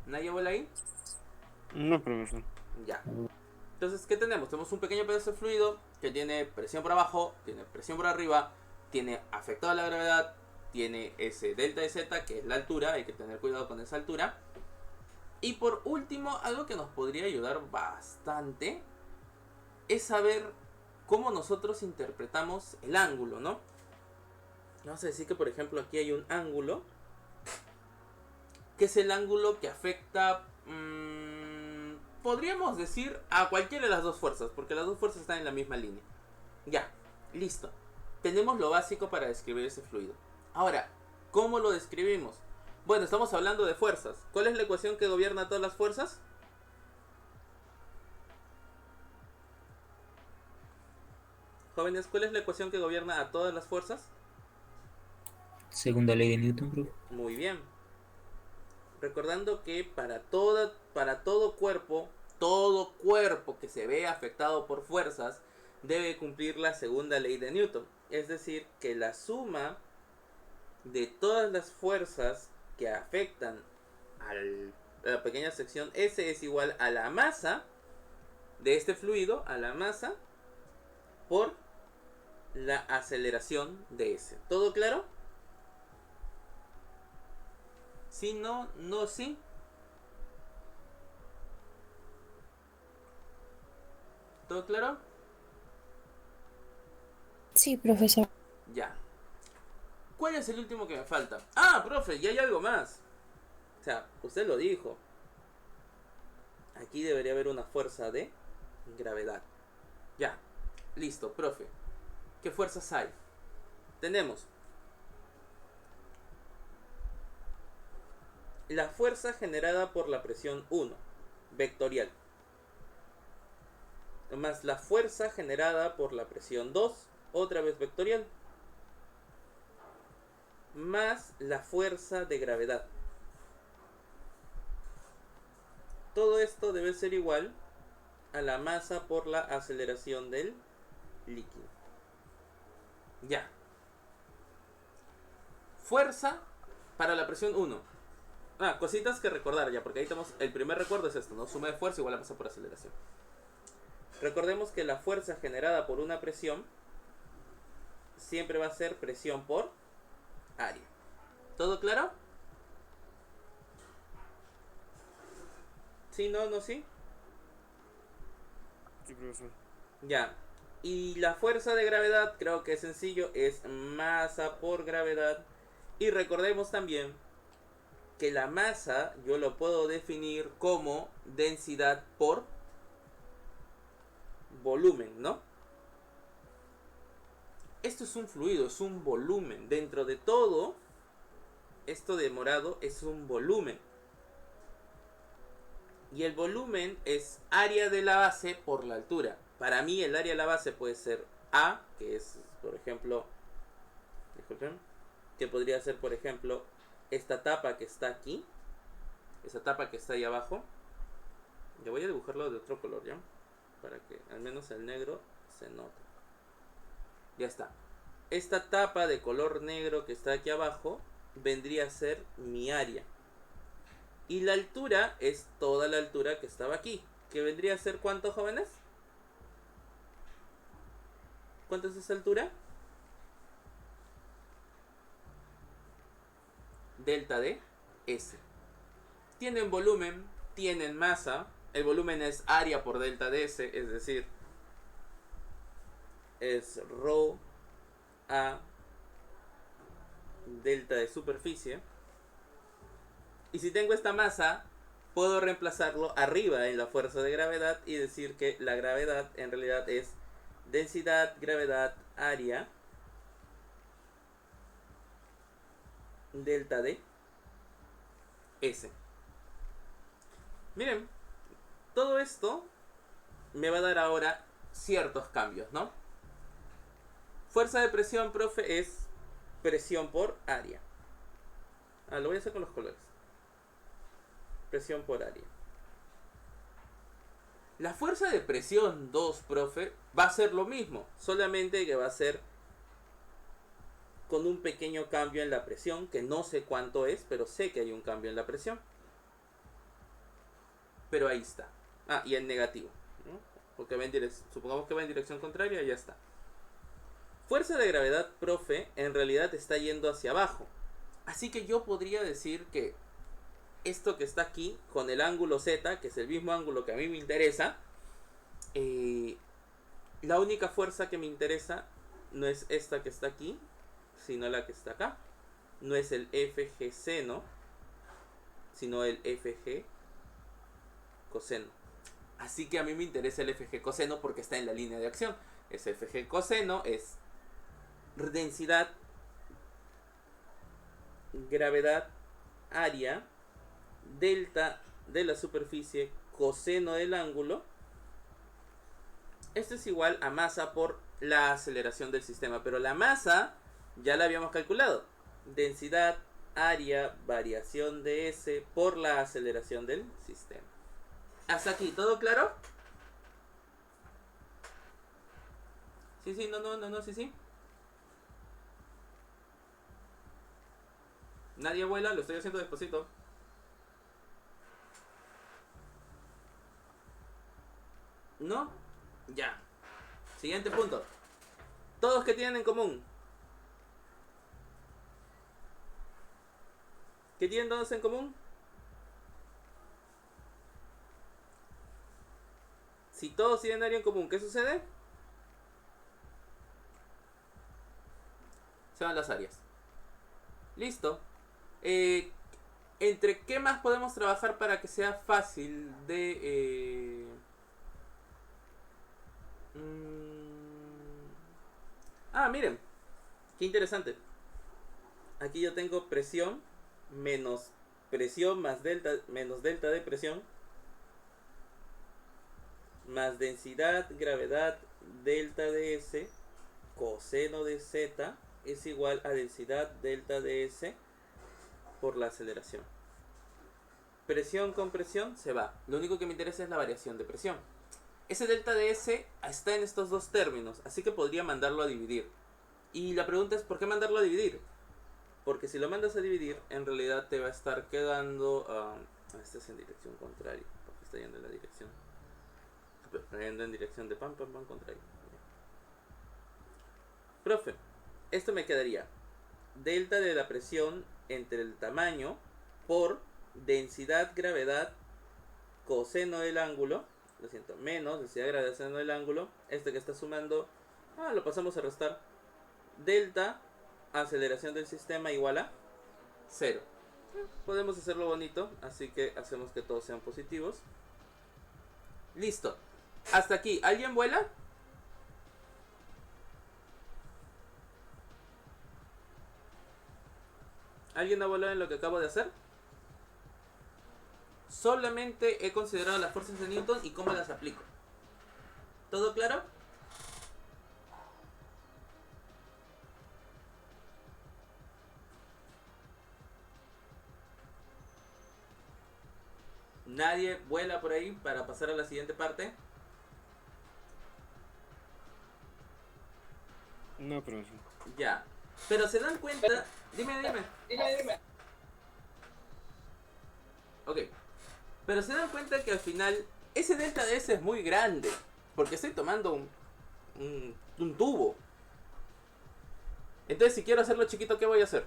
[SPEAKER 1] ¿Nadie vuela ahí?
[SPEAKER 2] No, profesor.
[SPEAKER 1] Ya. Entonces, ¿qué tenemos? Tenemos un pequeño pedazo de fluido que tiene presión por abajo, tiene presión por arriba, tiene afectado a la gravedad, tiene ese delta de Z que es la altura, hay que tener cuidado con esa altura. Y por último, algo que nos podría ayudar bastante es saber cómo nosotros interpretamos el ángulo, ¿no? Vamos a decir que, por ejemplo, aquí hay un ángulo que es el ángulo que afecta, podríamos decir, a cualquiera de las dos fuerzas, porque las dos fuerzas están en la misma línea. Ya, listo. Tenemos lo básico para describir ese fluido. Ahora, ¿cómo lo describimos? Bueno, estamos hablando de fuerzas. ¿Cuál es la ecuación que gobierna todas las fuerzas? Jóvenes, ¿cuál es la ecuación que gobierna a todas las fuerzas?
[SPEAKER 3] Segunda ley de Newton, profe.
[SPEAKER 1] Muy bien. Recordando que para todo cuerpo que se ve afectado por fuerzas debe cumplir la segunda ley de Newton. Es decir, que la suma de todas las fuerzas que afectan a la pequeña sección S es igual a la masa de este fluido, a la masa por la aceleración de S. ¿Todo claro? ¿Sí, no, no, sí? ¿Todo claro?
[SPEAKER 6] Sí, profesor.
[SPEAKER 1] Ya. ¿Cuál es el último que me falta? Ah, profe, ya hay algo más. O sea, usted lo dijo. Aquí debería haber una fuerza de gravedad. Ya, listo, profe. ¿Qué fuerzas hay? Tenemos la fuerza generada por la presión 1, vectorial, más la fuerza generada por la presión 2, otra vez vectorial, más la fuerza de gravedad. Todo esto debe ser igual a la masa por la aceleración del líquido. Ya. Fuerza para la presión 1. Cositas que recordar ya, porque ahí tenemos, el primer recuerdo es esto, ¿no? Suma de fuerza igual a masa por aceleración. Recordemos que la fuerza generada por una presión siempre va a ser presión por área. ¿Todo claro? ¿Sí, no, no, sí?
[SPEAKER 2] Sí, profesor.
[SPEAKER 1] Ya. Y la fuerza de gravedad, creo que es sencillo, es masa por gravedad. Y recordemos también que la masa yo lo puedo definir como densidad por volumen, ¿no? Esto es un fluido, es un volumen. Dentro de todo, esto de morado es un volumen. Y el volumen es área de la base por la altura. Para mí el área de la base puede ser A, que es, por ejemplo, disculpen, que podría ser, por ejemplo, esta tapa que está aquí. Esa tapa que está ahí abajo. Yo voy a dibujarlo de otro color, ¿ya? Para que al menos el negro se note. Ya está. Esta tapa de color negro que está aquí abajo vendría a ser mi área. Y la altura es toda la altura que estaba aquí. ¿Que vendría a ser cuánto, jóvenes? ¿Cuánto es esa altura? Delta de S. Tienen volumen, tienen masa. El volumen es área por delta de S, es decir, es rho a delta de superficie. Y si tengo esta masa, puedo reemplazarlo arriba en la fuerza de gravedad y decir que la gravedad en realidad es densidad, gravedad, área, delta de S. Miren, todo esto me va a dar ahora ciertos cambios, ¿no? Fuerza de presión, profe, es presión por área. Lo voy a hacer con los colores. Presión por área. La fuerza de presión 2, profe, va a ser lo mismo, solamente que va a ser con un pequeño cambio en la presión, que no sé cuánto es, pero sé que hay un cambio en la presión. Pero ahí está. Y en negativo, ¿no? Porque supongamos que va en dirección contraria, ya está. Fuerza de gravedad, profe, en realidad está yendo hacia abajo. Así que yo podría decir que esto que está aquí, con el ángulo Z, que es el mismo ángulo que a mí me interesa, la única fuerza que me interesa no es esta que está aquí, sino la que está acá. No es el FG seno, sino el FG coseno. Así que a mí me interesa el FG coseno porque está en la línea de acción. Ese FG coseno es densidad, gravedad, área, delta de la superficie, coseno del ángulo. Esto es igual a masa por la aceleración del sistema. Pero la masa ya la habíamos calculado. Densidad, área, variación de S por la aceleración del sistema. Hasta aquí, ¿todo claro? Sí, no, sí. Nadie vuela, lo estoy haciendo despacito. ¿No? Ya. Siguiente punto. ¿Todos qué tienen en común? ¿Qué tienen todos en común? Si todos tienen área en común, ¿qué sucede? Se van las áreas. Listo. ¿Entre qué más podemos trabajar para que sea fácil de... miren. Qué interesante. Aquí yo tengo presión menos presión más delta menos delta de presión más densidad, gravedad, delta de S, coseno de Z es igual a densidad delta de S por la aceleración. Presión con presión se va. Lo único que me interesa es la variación de presión. Ese delta de S está en estos dos términos, así que podría mandarlo a dividir. Y la pregunta es, ¿por qué mandarlo a dividir? Porque si lo mandas a dividir, en realidad te va a estar quedando... este es en dirección contraria, porque está yendo en la dirección. Está yendo en dirección de pam, pam, pam, contrario. Profe, esto me quedaría delta de la presión entre el tamaño por densidad gravedad coseno del ángulo, lo siento, menos densidad gravedad coseno del ángulo, este que está sumando, lo pasamos a restar, delta aceleración del sistema igual a 0. Podemos hacerlo bonito, así que hacemos que todos sean positivos. Listo. Hasta aquí, ¿alguien vuela? ¿Alguien ha volado en lo que acabo de hacer? Solamente he considerado las fuerzas de Newton y cómo las aplico. ¿Todo claro? ¿Nadie vuela por ahí para pasar a la siguiente parte?
[SPEAKER 2] No, profesor.
[SPEAKER 1] Ya. Pero se dan cuenta... Dime. Ok. Pero se dan cuenta que al final ese delta de S es muy grande. Porque estoy tomando un tubo. Entonces si quiero hacerlo chiquito, ¿qué voy a hacer?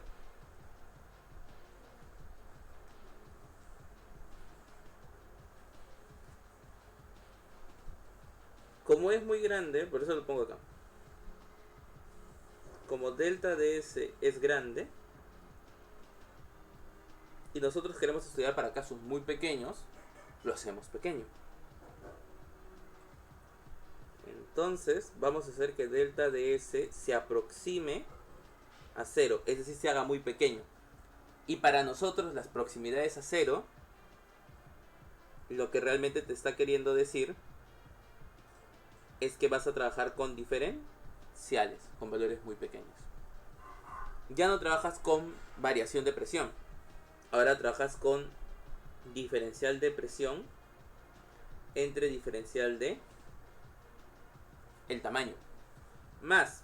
[SPEAKER 1] Como es muy grande, por eso lo pongo acá. Como delta de S es grande y nosotros queremos estudiar para casos muy pequeños, lo hacemos pequeño. Entonces vamos a hacer que delta de S se aproxime a 0, es decir, se haga muy pequeño. Y para nosotros las proximidades a 0, lo que realmente te está queriendo decir es que vas a trabajar con diferenciales, con valores muy pequeños. Ya no trabajas con variación de presión, ahora trabajas con diferencial de presión entre diferencial de el tamaño más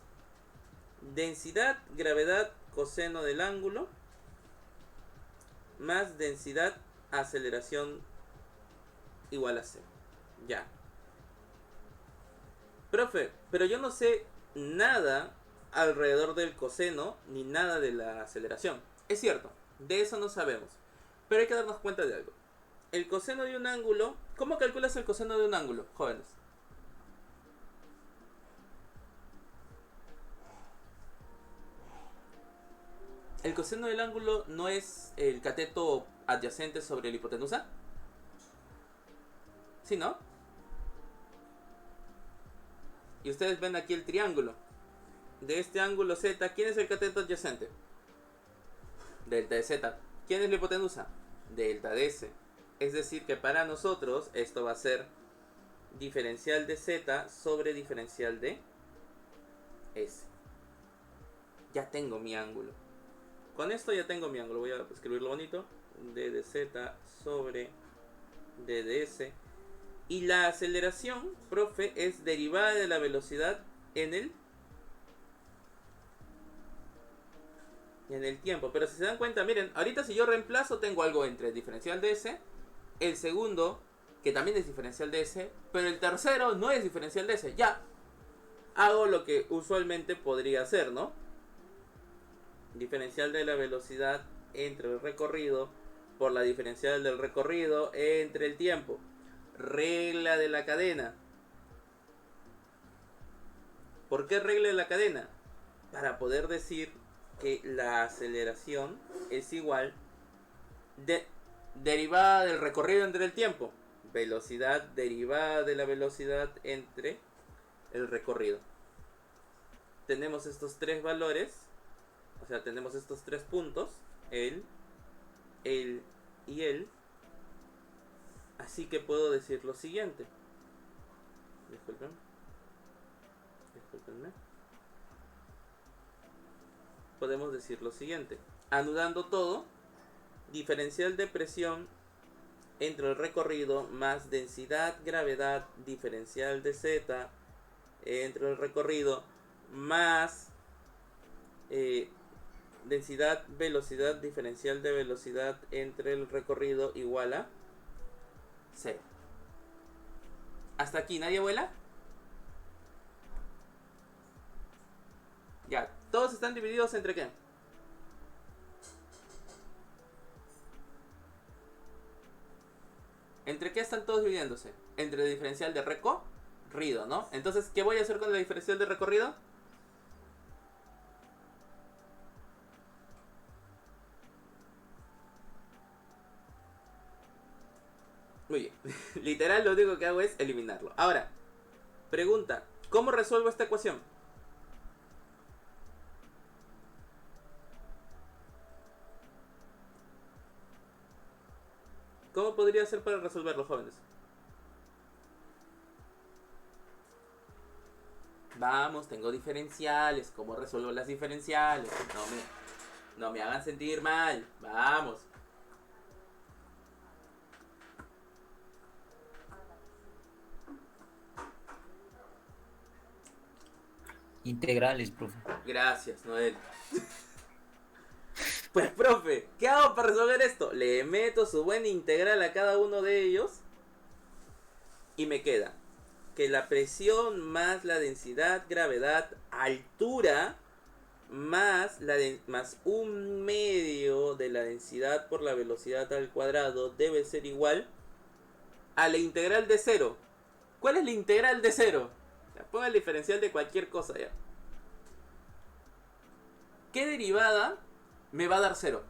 [SPEAKER 1] densidad gravedad coseno del ángulo más densidad aceleración igual a 0. Ya. Profe, pero yo no sé nada alrededor del coseno ni nada de la aceleración. Es cierto, de eso no sabemos. Pero hay que darnos cuenta de algo. El coseno de un ángulo... ¿Cómo calculas el coseno de un ángulo, jóvenes? ¿El coseno del ángulo no es el cateto adyacente sobre la hipotenusa? ¿Sí, no? Y ustedes ven aquí el triángulo. De este ángulo Z, ¿quién es el cateto adyacente? Delta de Z. ¿Quién es la hipotenusa? Delta de S. Es decir que para nosotros esto va a ser diferencial de Z sobre diferencial de S. Ya tengo mi ángulo. Con esto ya tengo mi ángulo. Voy a escribirlo bonito. D de Z sobre D de S. Y la aceleración, profe, es derivada de la velocidad en el tiempo. Pero si se dan cuenta, miren, ahorita si yo reemplazo tengo algo entre el diferencial de S, el segundo, que también es diferencial de S, pero el tercero no es diferencial de S. Ya, hago lo que usualmente podría hacer, ¿no? Diferencial de la velocidad entre el recorrido por la diferencial del recorrido entre el tiempo. Regla de la cadena. ¿Por qué regla de la cadena? Para poder decir que la aceleración es igual de derivada del recorrido entre el tiempo. Velocidad derivada de la velocidad entre el recorrido. Tenemos estos tres valores. O sea, tenemos estos tres puntos. El y el. Así que puedo decir lo siguiente. Disculpenme. Podemos decir lo siguiente. Anudando todo, diferencial de presión entre el recorrido más densidad, gravedad diferencial de Z entre el recorrido más densidad, velocidad diferencial de velocidad entre el recorrido igual a 0. ¿Hasta aquí nadie vuela? Ya, todos están divididos entre qué? ¿Entre qué están todos dividiéndose? Entre el diferencial de recorrido, ¿no? Entonces, ¿qué voy a hacer con el diferencial de recorrido? Muy bien. Literal, lo único que hago es eliminarlo. Ahora, pregunta, ¿cómo resuelvo esta ecuación? ¿Cómo podría hacer para resolverlo, jóvenes? Vamos, tengo diferenciales. ¿Cómo resuelvo las diferenciales? No me hagan sentir mal. Vamos.
[SPEAKER 3] Integrales, profe.
[SPEAKER 1] Gracias, Noel. Pues, profe, ¿qué hago para resolver esto? Le meto su buena integral a cada uno de ellos. Y me queda que la presión más la densidad, gravedad, altura, más, más un medio de la densidad por la velocidad al cuadrado debe ser igual a la integral de 0. ¿Cuál es la integral de 0? Ponga el diferencial de cualquier cosa ya. ¿Qué derivada me va a dar 0?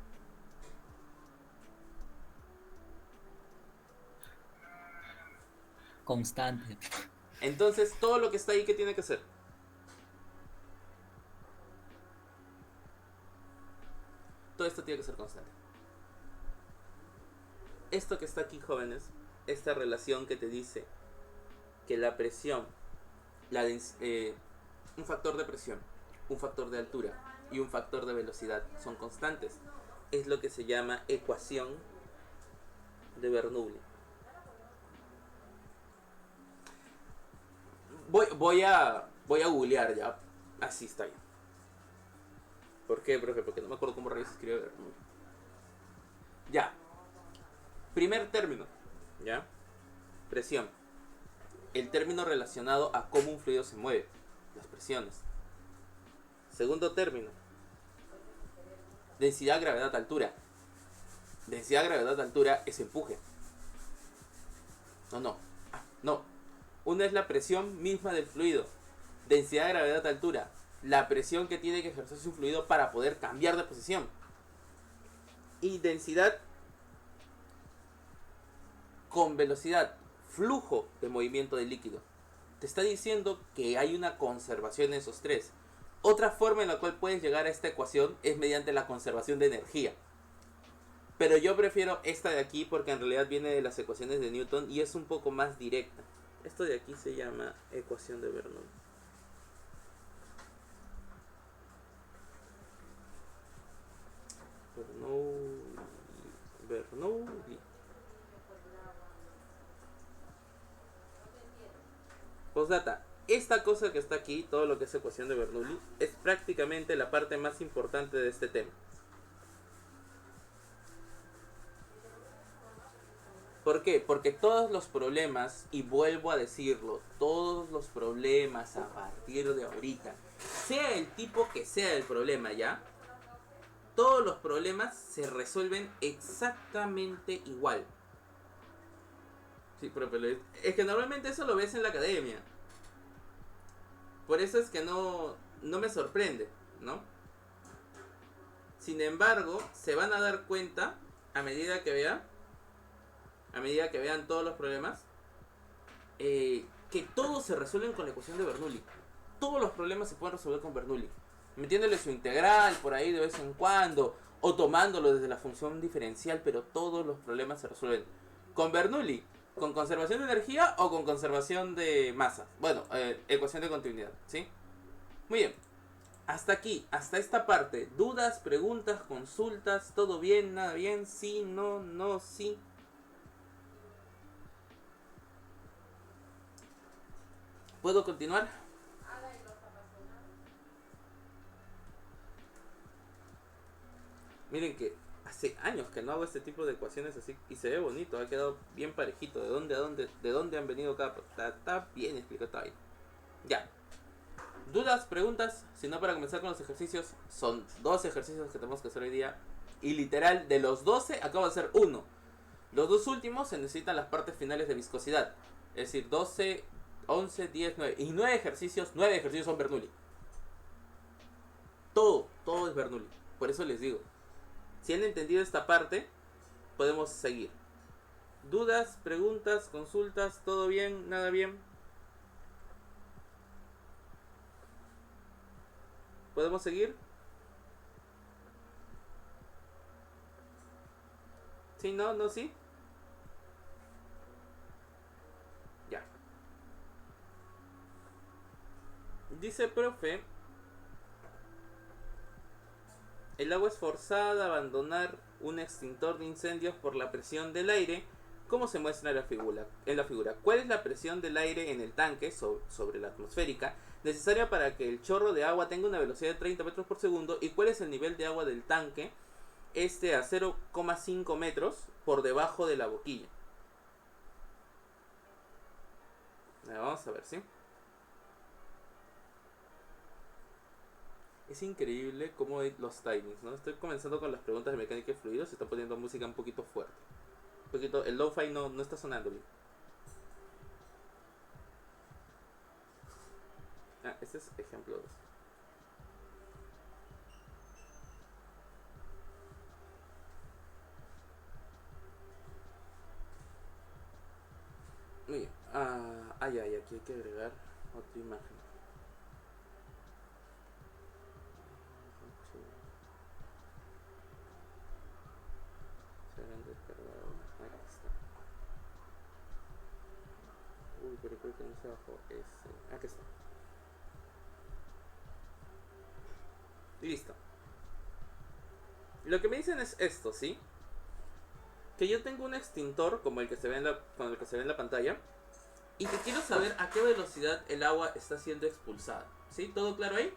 [SPEAKER 3] Constante.
[SPEAKER 1] Entonces, todo lo que está ahí, ¿qué tiene que hacer? Todo esto tiene que ser constante. Esto que está aquí, jóvenes, esta relación que te dice que la presión, un factor de presión, un factor de altura y un factor de velocidad son constantes, es lo que se llama ecuación de Bernoulli. Voy a googlear ya. Así está bien. ¿Por qué, profe? Porque no me acuerdo cómo rayos escribe Bernoulli. Ya. Primer término. ¿Ya? Presión. El término relacionado a cómo un fluido se mueve. Las presiones. Segundo término. Densidad, gravedad, altura. Densidad, gravedad, altura es empuje. No. Una es la presión misma del fluido. Densidad, gravedad, altura. La presión que tiene que ejercerse un fluido para poder cambiar de posición. Y densidad con velocidad. Flujo de movimiento del líquido. Te está diciendo que hay una conservación en esos tres. Otra forma en la cual puedes llegar a esta ecuación es mediante la conservación de energía. Pero yo prefiero esta de aquí porque en realidad viene de las ecuaciones de Newton y es un poco más directa. Esto de aquí se llama ecuación de Bernoulli. Bernoulli. Postdata. Esta cosa que está aquí, todo lo que es ecuación de Bernoulli, es prácticamente la parte más importante de este tema. ¿Por qué? Porque todos los problemas, y vuelvo a decirlo, todos los problemas a partir de ahorita, sea el tipo que sea el problema ya, todos los problemas se resuelven exactamente igual. Sí, pero es que normalmente eso lo ves en la academia. Por eso es que no me sorprende, ¿no? Sin embargo, se van a dar cuenta a medida que vean todos los problemas, que todos se resuelven con la ecuación de Bernoulli. Todos los problemas se pueden resolver con Bernoulli, metiéndole su integral por ahí de vez en cuando, o tomándolo desde la función diferencial, pero todos los problemas se resuelven con Bernoulli, con conservación de energía o con conservación de masa. Bueno, ecuación de continuidad, ¿sí? Muy bien. Hasta aquí, hasta esta parte. ¿Dudas, preguntas, consultas? ¿Todo bien? ¿Nada bien? ¿Sí? ¿No? ¿No? ¿Sí? ¿Puedo continuar? Miren que hace años que no hago este tipo de ecuaciones así y se ve bonito, ha quedado bien parejito. ¿De dónde a dónde? ¿De dónde han venido cada? Está bien explicado, está bien. Ya. ¿Dudas, preguntas? Si no, para comenzar con los ejercicios, son 12 ejercicios que tenemos que hacer hoy día. Y literal, de los 12 acabo de hacer uno. Los dos últimos se necesitan las partes finales de viscosidad. Es decir, 12, 11, 10, 9. Y 9 ejercicios son Bernoulli. Todo es Bernoulli. Por eso les digo. Si han entendido esta parte, podemos seguir. ¿Dudas, preguntas, consultas? ¿Todo bien? ¿Nada bien? ¿Podemos seguir? ¿Sí? ¿No? ¿No? ¿Sí? Ya. Dice, profe, el agua es forzada a abandonar un extintor de incendios por la presión del aire, como se muestra en la figura. ¿Cuál es la presión del aire en el tanque sobre la atmosférica necesaria para que el chorro de agua tenga una velocidad de 30 metros por segundo? ¿Y cuál es el nivel de agua del tanque a 0,5 metros por debajo de la boquilla? Vamos a ver, ¿sí? Es increíble cómo hay los timings, ¿no? Estoy comenzando con las preguntas de mecánica de fluidos. Se está poniendo música un poquito fuerte. El lo-fi no está sonando bien. Este es ejemplo 2. Muy bien. Aquí hay que agregar otra imagen. Aquí está. Uy, pero creo que no se bajó ese. Aquí está. Listo. Lo que me dicen es esto, ¿sí? Que yo tengo un extintor como el que se ve en la pantalla y que quiero saber a qué velocidad el agua está siendo expulsada. ¿Sí? ¿Todo claro ahí?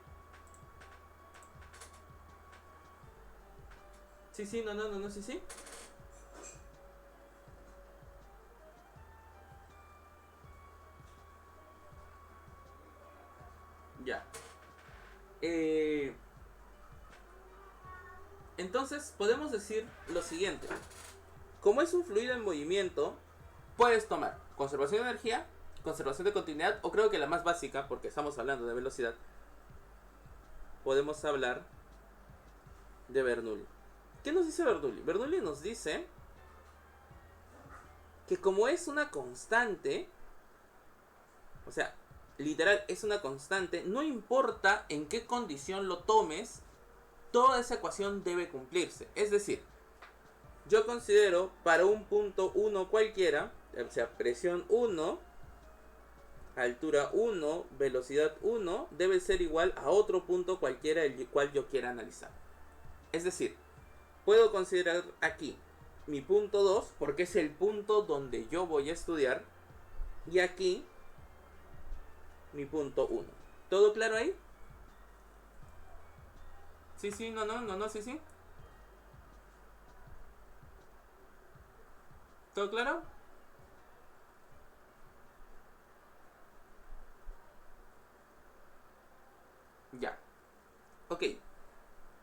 [SPEAKER 1] Sí, no, sí. Ya. Entonces podemos decir lo siguiente. Como es un fluido en movimiento, puedes tomar conservación de energía, conservación de continuidad, o creo que la más básica, porque estamos hablando de velocidad, podemos hablar de Bernoulli. ¿Qué nos dice Bernoulli? Bernoulli nos dice que como es una constante, o sea, literal es una constante, no importa en qué condición lo tomes, toda esa ecuación debe cumplirse. Es decir, yo considero para un punto 1 cualquiera, o sea, presión 1, altura 1, velocidad 1, debe ser igual a otro punto cualquiera el cual yo quiera analizar. Es decir, puedo considerar aquí mi punto 2 porque es el punto donde yo voy a estudiar, y aquí mi punto 1. ¿Todo claro ahí? Sí, no, sí. ¿Todo claro? Ya. Ok.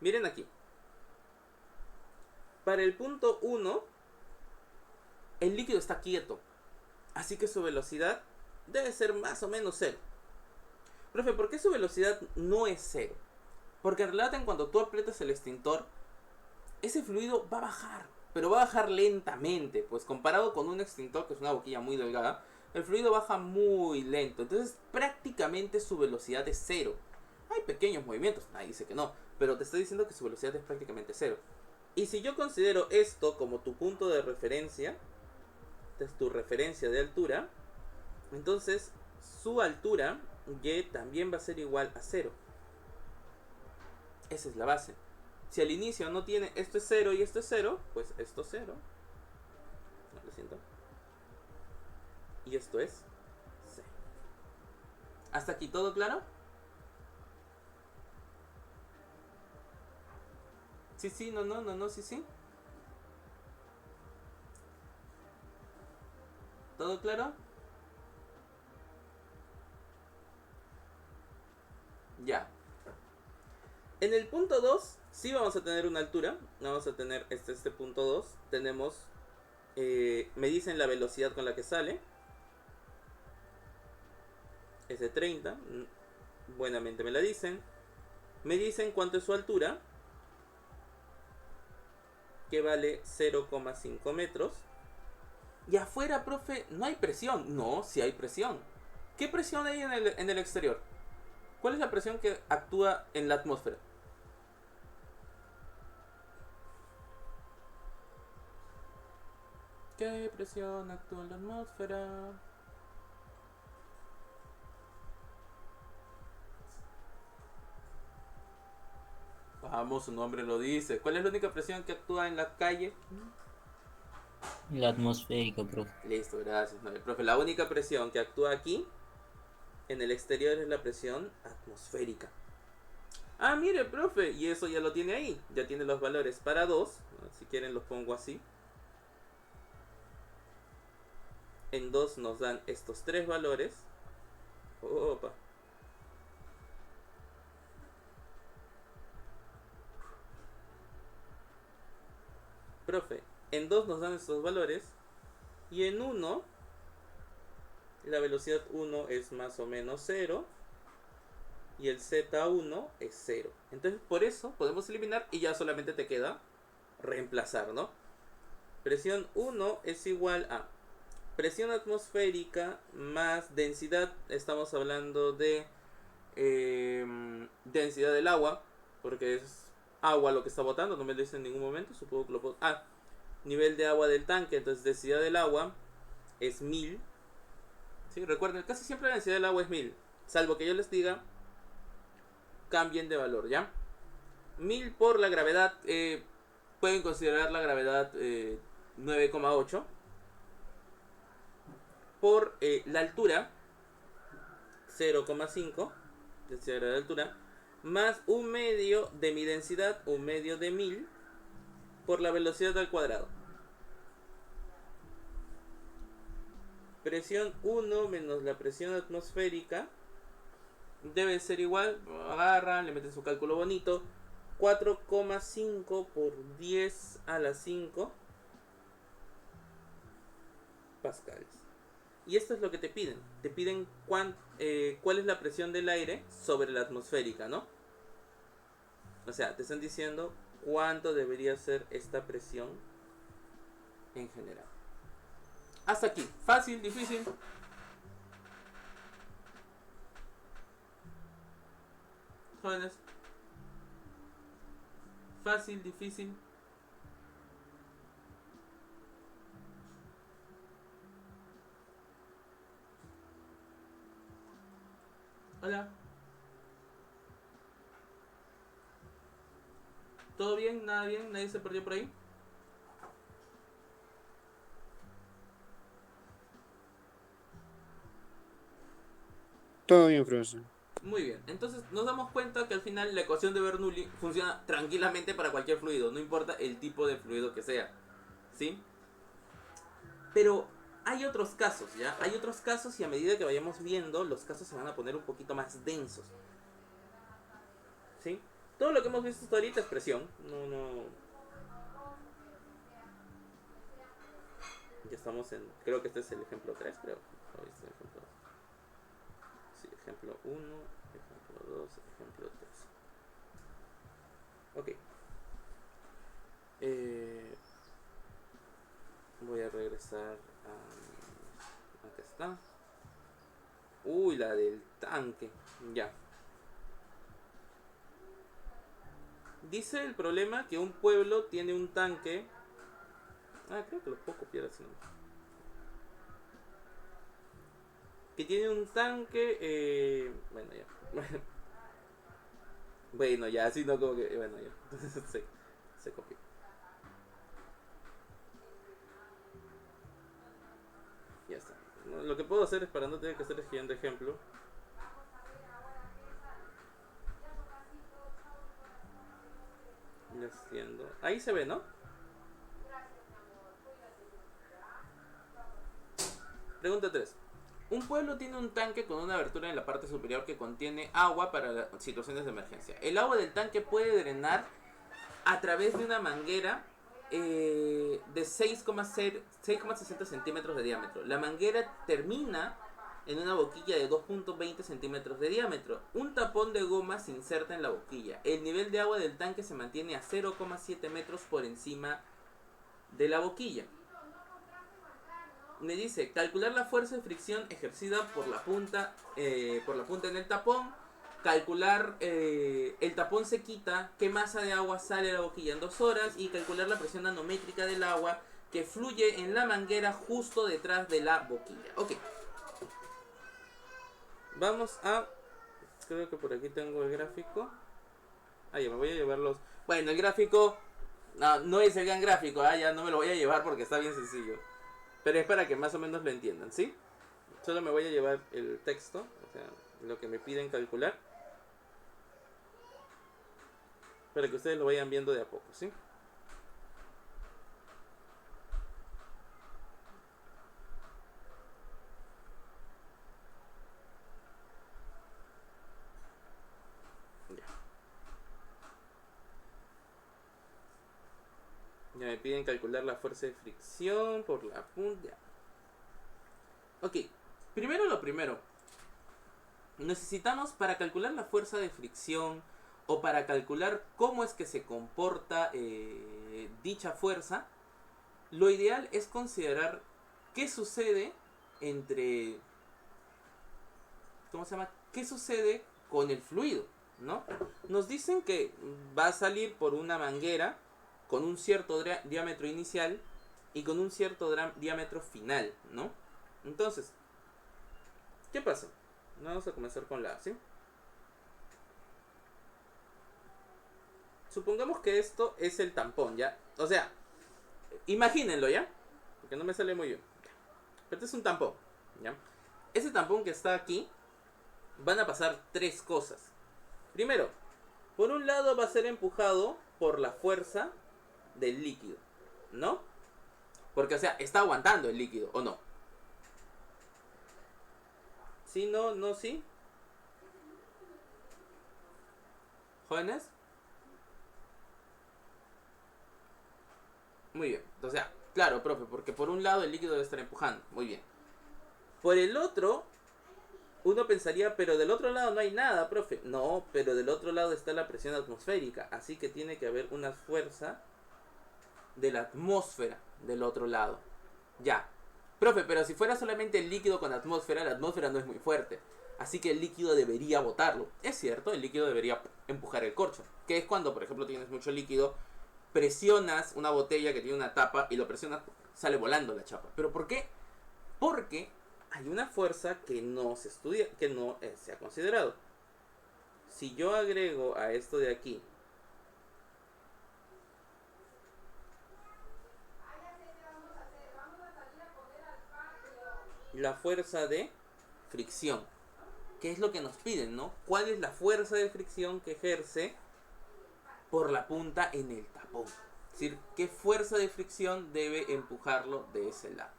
[SPEAKER 1] Miren aquí. Para el punto 1, el líquido está quieto. Así que su velocidad debe ser más o menos 0. Profe, ¿por qué su velocidad no es 0? Porque en realidad cuando tú aprietas el extintor, ese fluido va a bajar. Pero va a bajar lentamente. Pues comparado con un extintor, que es una boquilla muy delgada, el fluido baja muy lento. Entonces prácticamente su velocidad es 0. Hay pequeños movimientos, nadie dice que no, pero te estoy diciendo que su velocidad es prácticamente 0. Y si yo considero esto como tu punto de referencia, es tu referencia de altura, entonces su altura y también va a ser igual a 0. Esa es la base. Si al inicio no tiene esto es 0 y esto es 0, pues esto es 0. No, lo siento. Y esto es 0. ¿Hasta aquí todo claro? Sí, sí, no, no, no, no, sí, sí. ¿Todo claro? Ya. En el punto 2 sí vamos a tener una altura. Vamos a tener este punto 2. Tenemos... me dicen la velocidad con la que sale. Es de 30. Buenamente me la dicen. Me dicen cuánto es su altura. Que vale 0,5 metros. Y afuera, profe, no hay presión. No, sí hay presión. ¿Qué presión hay en el exterior? ¿Cuál es la presión que actúa en la atmósfera? ¿Qué presión actúa en la atmósfera? Vamos, su nombre lo dice. ¿Cuál es la única presión que actúa en la calle?
[SPEAKER 3] La atmosférica, profe.
[SPEAKER 1] Listo, gracias. No, profe, la única presión que actúa aquí en el exterior es la presión atmosférica. Ah, mire, profe, y eso ya lo tiene ahí. Ya tiene los valores para 2. Si quieren los pongo así. En 2 nos dan estos 3 valores. Opa. Profe, en 2 nos dan estos valores. Y en 1, la velocidad 1 es más o menos 0. Y el Z1 es 0. Entonces por eso podemos eliminar y ya solamente te queda reemplazar, ¿no? Presión 1 es igual a presión atmosférica más densidad. Estamos hablando de densidad del agua, porque es agua lo que está botando, no me lo dice en ningún momento, supongo que lo puedo... Ah, nivel de agua del tanque, entonces densidad del agua es 1000. ¿Sí? Recuerden, casi siempre la densidad del agua es 1000, salvo que yo les diga cambien de valor, ¿ya? 1000 por la gravedad, pueden considerar la gravedad 9,8 por la altura 0,5 densidad de altura más un medio de mi densidad, un medio de 1000 por la velocidad al cuadrado. Presión 1 menos la presión atmosférica debe ser igual, agarran, le meten su cálculo bonito, 4,5 por 10 a la 5 pascales. Y esto es lo que te piden. Te piden cuál es la presión del aire sobre la atmosférica, ¿no? O sea, te están diciendo cuánto debería ser esta presión en general. Hasta aquí. Fácil, difícil. Jóvenes. Fácil, difícil. Hola. ¿Todo bien? ¿Nada bien? ¿Nadie se perdió por ahí?
[SPEAKER 2] Todo bien, profesor.
[SPEAKER 1] Muy bien, entonces nos damos cuenta que al final la ecuación de Bernoulli funciona tranquilamente para cualquier fluido, no importa el tipo de fluido que sea, ¿sí? Pero hay otros casos, ¿ya? Hay otros casos y a medida que vayamos viendo, los casos se van a poner un poquito más densos, ¿sí? Todo lo que hemos visto hasta ahorita es presión, Ya estamos en... Creo que este es el ejemplo 3, creo. Este es el ejemplo 2. Sí, ejemplo 1, ejemplo 2, ejemplo 3. Ok. Voy a regresar a... Acá está. Uy, la del tanque. Ya. Dice el problema que un pueblo tiene un tanque. Ah, creo que lo puedo copiar así. Que tiene un tanque. Bueno, ya. Bueno, ya, así no como que. Bueno, ya. Entonces se copió. Ya está. Lo que puedo hacer es para no tener que hacer el siguiente ejemplo. haciendo. Ahí se ve, ¿no? Pregunta 3. Un pueblo tiene un tanque con una abertura en la parte superior que contiene agua para situaciones de emergencia. El agua del tanque puede drenar a través de una manguera de 6,60 centímetros de diámetro. La manguera termina en una boquilla de 2,20 centímetros de diámetro. Un tapón de goma se inserta en la boquilla. El nivel de agua del tanque se mantiene a 0,7 metros por encima de la boquilla. Me dice, calcular la fuerza de fricción ejercida por la punta en el tapón. Calcular el tapón se quita, qué masa de agua sale de la boquilla en 2 horas. Y calcular la presión nanométrica del agua que fluye en la manguera justo detrás de la boquilla. Ok. Vamos a... Creo que por aquí tengo el gráfico. Ah, ya me voy a llevar los... Bueno, el gráfico... No es el gran gráfico, ya no me lo voy a llevar porque está bien sencillo. Pero es para que más o menos lo entiendan, ¿sí? Solo me voy a llevar el texto, o sea, lo que me piden calcular. Para que ustedes lo vayan viendo de a poco, ¿sí? Ya me piden calcular la fuerza de fricción por la punta. Ok, primero lo primero. Necesitamos, para calcular la fuerza de fricción o para calcular cómo es que se comporta dicha fuerza, lo ideal es considerar qué sucede entre... ¿Cómo se llama? ¿Qué sucede con el fluido? ¿No? Nos dicen que va a salir por una manguera con un cierto diámetro inicial y con un cierto diámetro final, ¿no? Entonces, ¿qué pasa? Vamos a comenzar con la A, ¿sí? Supongamos que esto es el tampón, ¿ya? O sea, imagínenlo, ¿ya? Porque no me sale muy bien. Pero este es un tampón, ¿ya? Ese tampón que está aquí, van a pasar 3 cosas. Primero, por un lado va a ser empujado por la fuerza del líquido, ¿no? Porque, o sea, está aguantando el líquido, ¿o no? ¿Sí, no, no, sí? ¿Jóvenes? Muy bien, o sea, claro, profe, porque por un lado el líquido debe estar empujando, muy bien. Por el otro, uno pensaría, pero del otro lado no hay nada, profe. No, pero del otro lado está la presión atmosférica, así que tiene que haber una fuerza de la atmósfera del otro lado. Ya. Profe, pero si fuera solamente el líquido con atmósfera, la atmósfera no es muy fuerte. Así que el líquido debería botarlo. Es cierto, el líquido debería empujar el corcho. Que es cuando, por ejemplo, tienes mucho líquido, presionas una botella que tiene una tapa y lo presionas, sale volando la chapa. ¿Pero por qué? Porque hay una fuerza que no se estudia, que no se ha considerado. Si yo agrego a esto de aquí la fuerza de fricción, ¿qué es lo que nos piden, no? ¿Cuál es la fuerza de fricción que ejerce por la punta en el tapón? Es decir, ¿qué fuerza de fricción debe empujarlo de ese lado?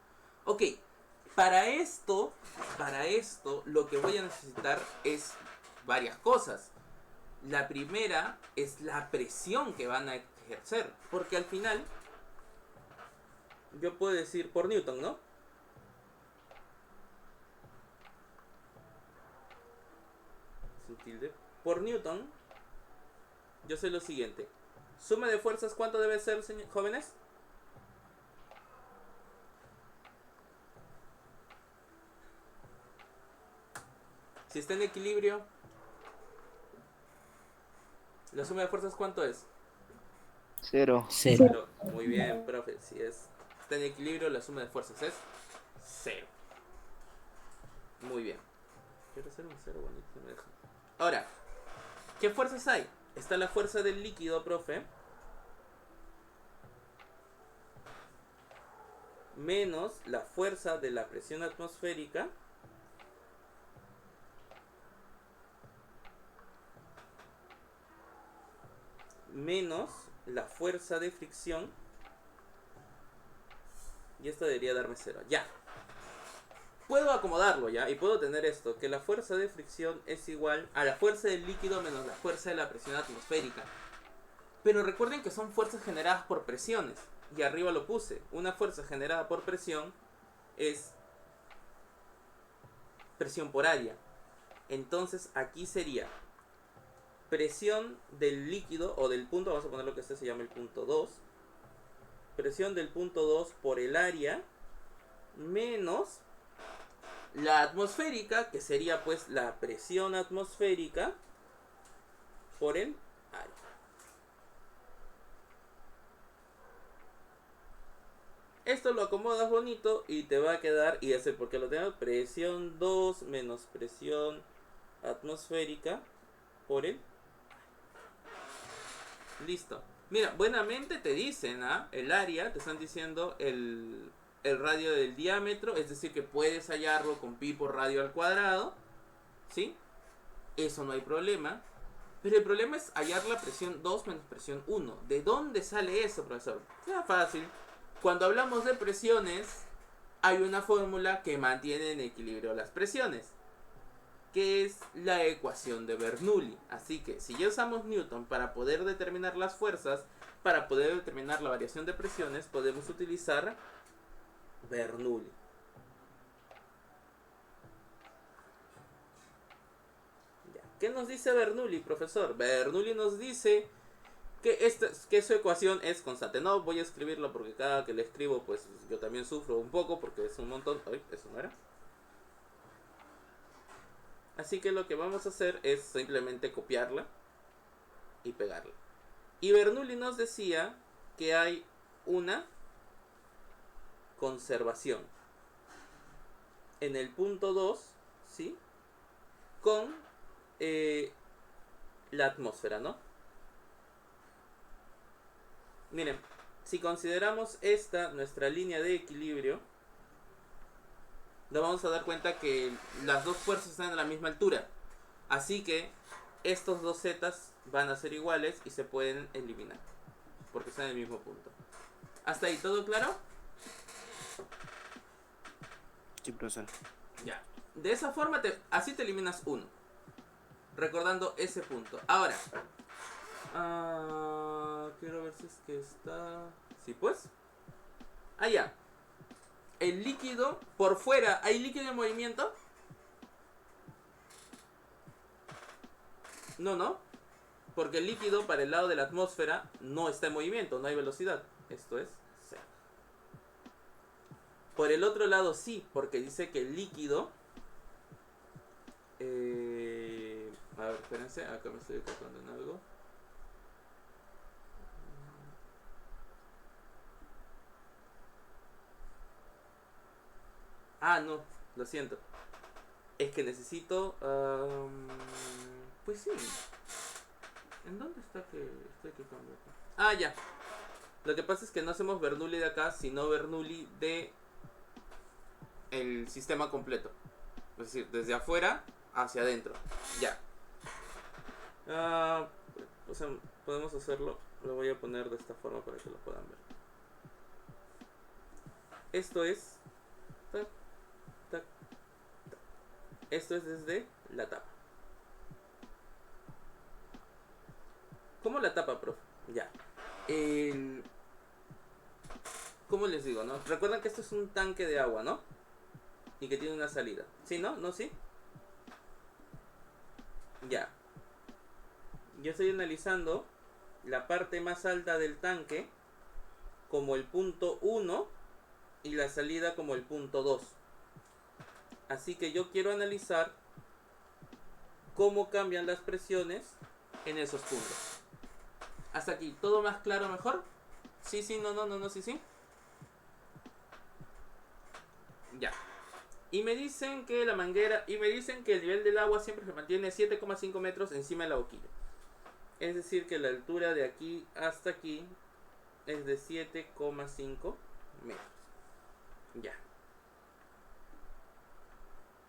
[SPEAKER 1] Ok, para esto lo que voy a necesitar es varias cosas. La primera es la presión que van a ejercer, porque al final yo puedo decir por Newton, ¿no? Sin tilde. Por Newton, yo sé lo siguiente. Suma de fuerzas, ¿cuánto debe ser, jóvenes? Si está en equilibrio, la suma de fuerzas, ¿cuánto es?
[SPEAKER 6] 0.
[SPEAKER 3] 0.
[SPEAKER 1] 0. Muy bien, profe. Si está en equilibrio, la suma de fuerzas es 0. Muy bien. Quiero hacer un 0 bonito, no me deja. Ahora, ¿qué fuerzas hay? Está la fuerza del líquido, profe. Menos la fuerza de la presión atmosférica. Menos la fuerza de fricción. Y esto debería darme 0. Ya. Puedo acomodarlo ya. Y puedo tener esto. Que la fuerza de fricción es igual a la fuerza del líquido menos la fuerza de la presión atmosférica. Pero recuerden que son fuerzas generadas por presiones. Y arriba lo puse. Una fuerza generada por presión es presión por área. Entonces aquí sería presión del líquido o del punto, vamos a poner lo que este se llama el punto 2. Presión del punto 2 por el área menos la atmosférica, que sería pues la presión atmosférica por el área. Esto lo acomodas bonito y te va a quedar, y ese porque lo tengo, presión 2 menos presión atmosférica por el... Listo. Mira, buenamente te dicen, el área, te están diciendo el radio del diámetro, es decir que puedes hallarlo con pi por radio al cuadrado, ¿sí? Eso no hay problema. Pero el problema es hallar la presión 2 menos presión 1. ¿De dónde sale eso, profesor? Ya fácil. Cuando hablamos de presiones, hay una fórmula que mantiene en equilibrio las presiones, que es la ecuación de Bernoulli. Así que si ya usamos Newton para poder determinar las fuerzas, para poder determinar la variación de presiones, podemos utilizar Bernoulli. Ya. ¿Qué nos dice Bernoulli, profesor? Bernoulli nos dice que su ecuación es constante. No voy a escribirlo porque cada que le escribo pues yo también sufro un poco porque es un montón. Ay, eso no era. Así que lo que vamos a hacer es simplemente copiarla y pegarla. Y Bernoulli nos decía que hay una conservación en el punto 2, ¿sí? Con la atmósfera, ¿no? Miren, si consideramos esta nuestra línea de equilibrio, nos vamos a dar cuenta que las dos fuerzas están a la misma altura. Así que estos dos zetas van a ser iguales y se pueden eliminar, porque están en el mismo punto. ¿Hasta ahí todo claro?
[SPEAKER 2] Sí, profesor.
[SPEAKER 1] Ya. De esa forma, así te eliminas uno. Recordando ese punto. Ahora, quiero ver si es que está... Sí, pues. Ya. El líquido por fuera. ¿Hay líquido en movimiento? No. Porque el líquido para el lado de la atmósfera no está en movimiento, no hay velocidad. Esto es cero. Por el otro lado sí, porque dice que el líquido... a ver, espérense, acá me estoy equivocando en algo. No, lo siento. Es que necesito... pues sí. ¿En dónde está que estoy equivocando acá? Ya. Lo que pasa es que no hacemos Bernoulli de acá, sino Bernoulli de el sistema completo. Es decir, desde afuera hacia adentro. Ya. O sea, podemos hacerlo. Lo voy a poner de esta forma para que lo puedan ver. Esto es... tac, tac, tac. Esto es desde la tapa. ¿Cómo la tapa, profe? Ya. ¿Cómo les digo, no? Recuerden que esto es un tanque de agua, ¿no? Y que tiene una salida. ¿Sí, no? ¿No, sí? Ya. Yo estoy analizando la parte más alta del tanque como el punto 1 y la salida como el punto 2. Así que yo quiero analizar cómo cambian las presiones en esos puntos. Hasta aquí, ¿todo más claro mejor? Sí, no, sí. Ya. Y me dicen que la manguera, y me dicen que el nivel del agua siempre se mantiene 7,5 metros encima de la boquilla. Es decir que la altura de aquí hasta aquí es de 7,5 metros. Ya.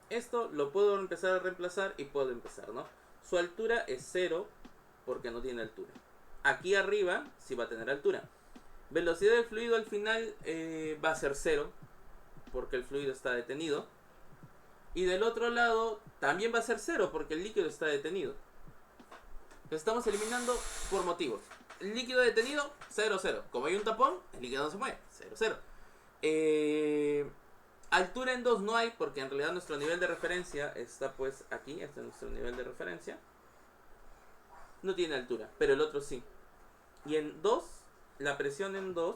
[SPEAKER 1] Esto lo puedo empezar a reemplazar y puedo empezar, ¿no? Su altura es 0 porque no tiene altura. Aquí arriba sí va a tener altura. Velocidad del fluido al final va a ser 0, porque el fluido está detenido. Y del otro lado también va a ser 0, porque el líquido está detenido. Lo estamos eliminando por motivos. El líquido detenido, 0, 0. Como hay un tapón, el líquido no se mueve, 0, 0. Altura en 2 no hay, porque en realidad nuestro nivel de referencia está pues aquí. Este es nuestro nivel de referencia. No tiene altura, pero el otro sí. Y en 2, la presión en 2.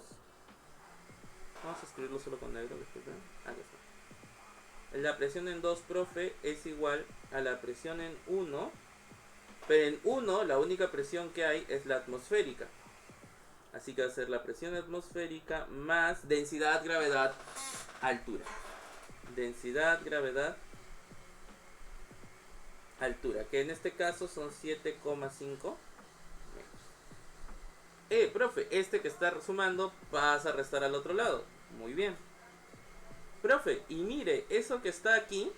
[SPEAKER 1] Vamos a escribirlo solo con negro, disculpen. Aquí está. La presión en 2, profe, es igual a la presión en 1. Pero en 1, la única presión que hay es la atmosférica. Así que va a ser la presión atmosférica más densidad, gravedad, altura. Densidad, gravedad, altura. Que en este caso son 7,5 metros. Profe, este que está sumando pasa a restar al otro lado. Muy bien. Profe, y mire, eso que está aquí,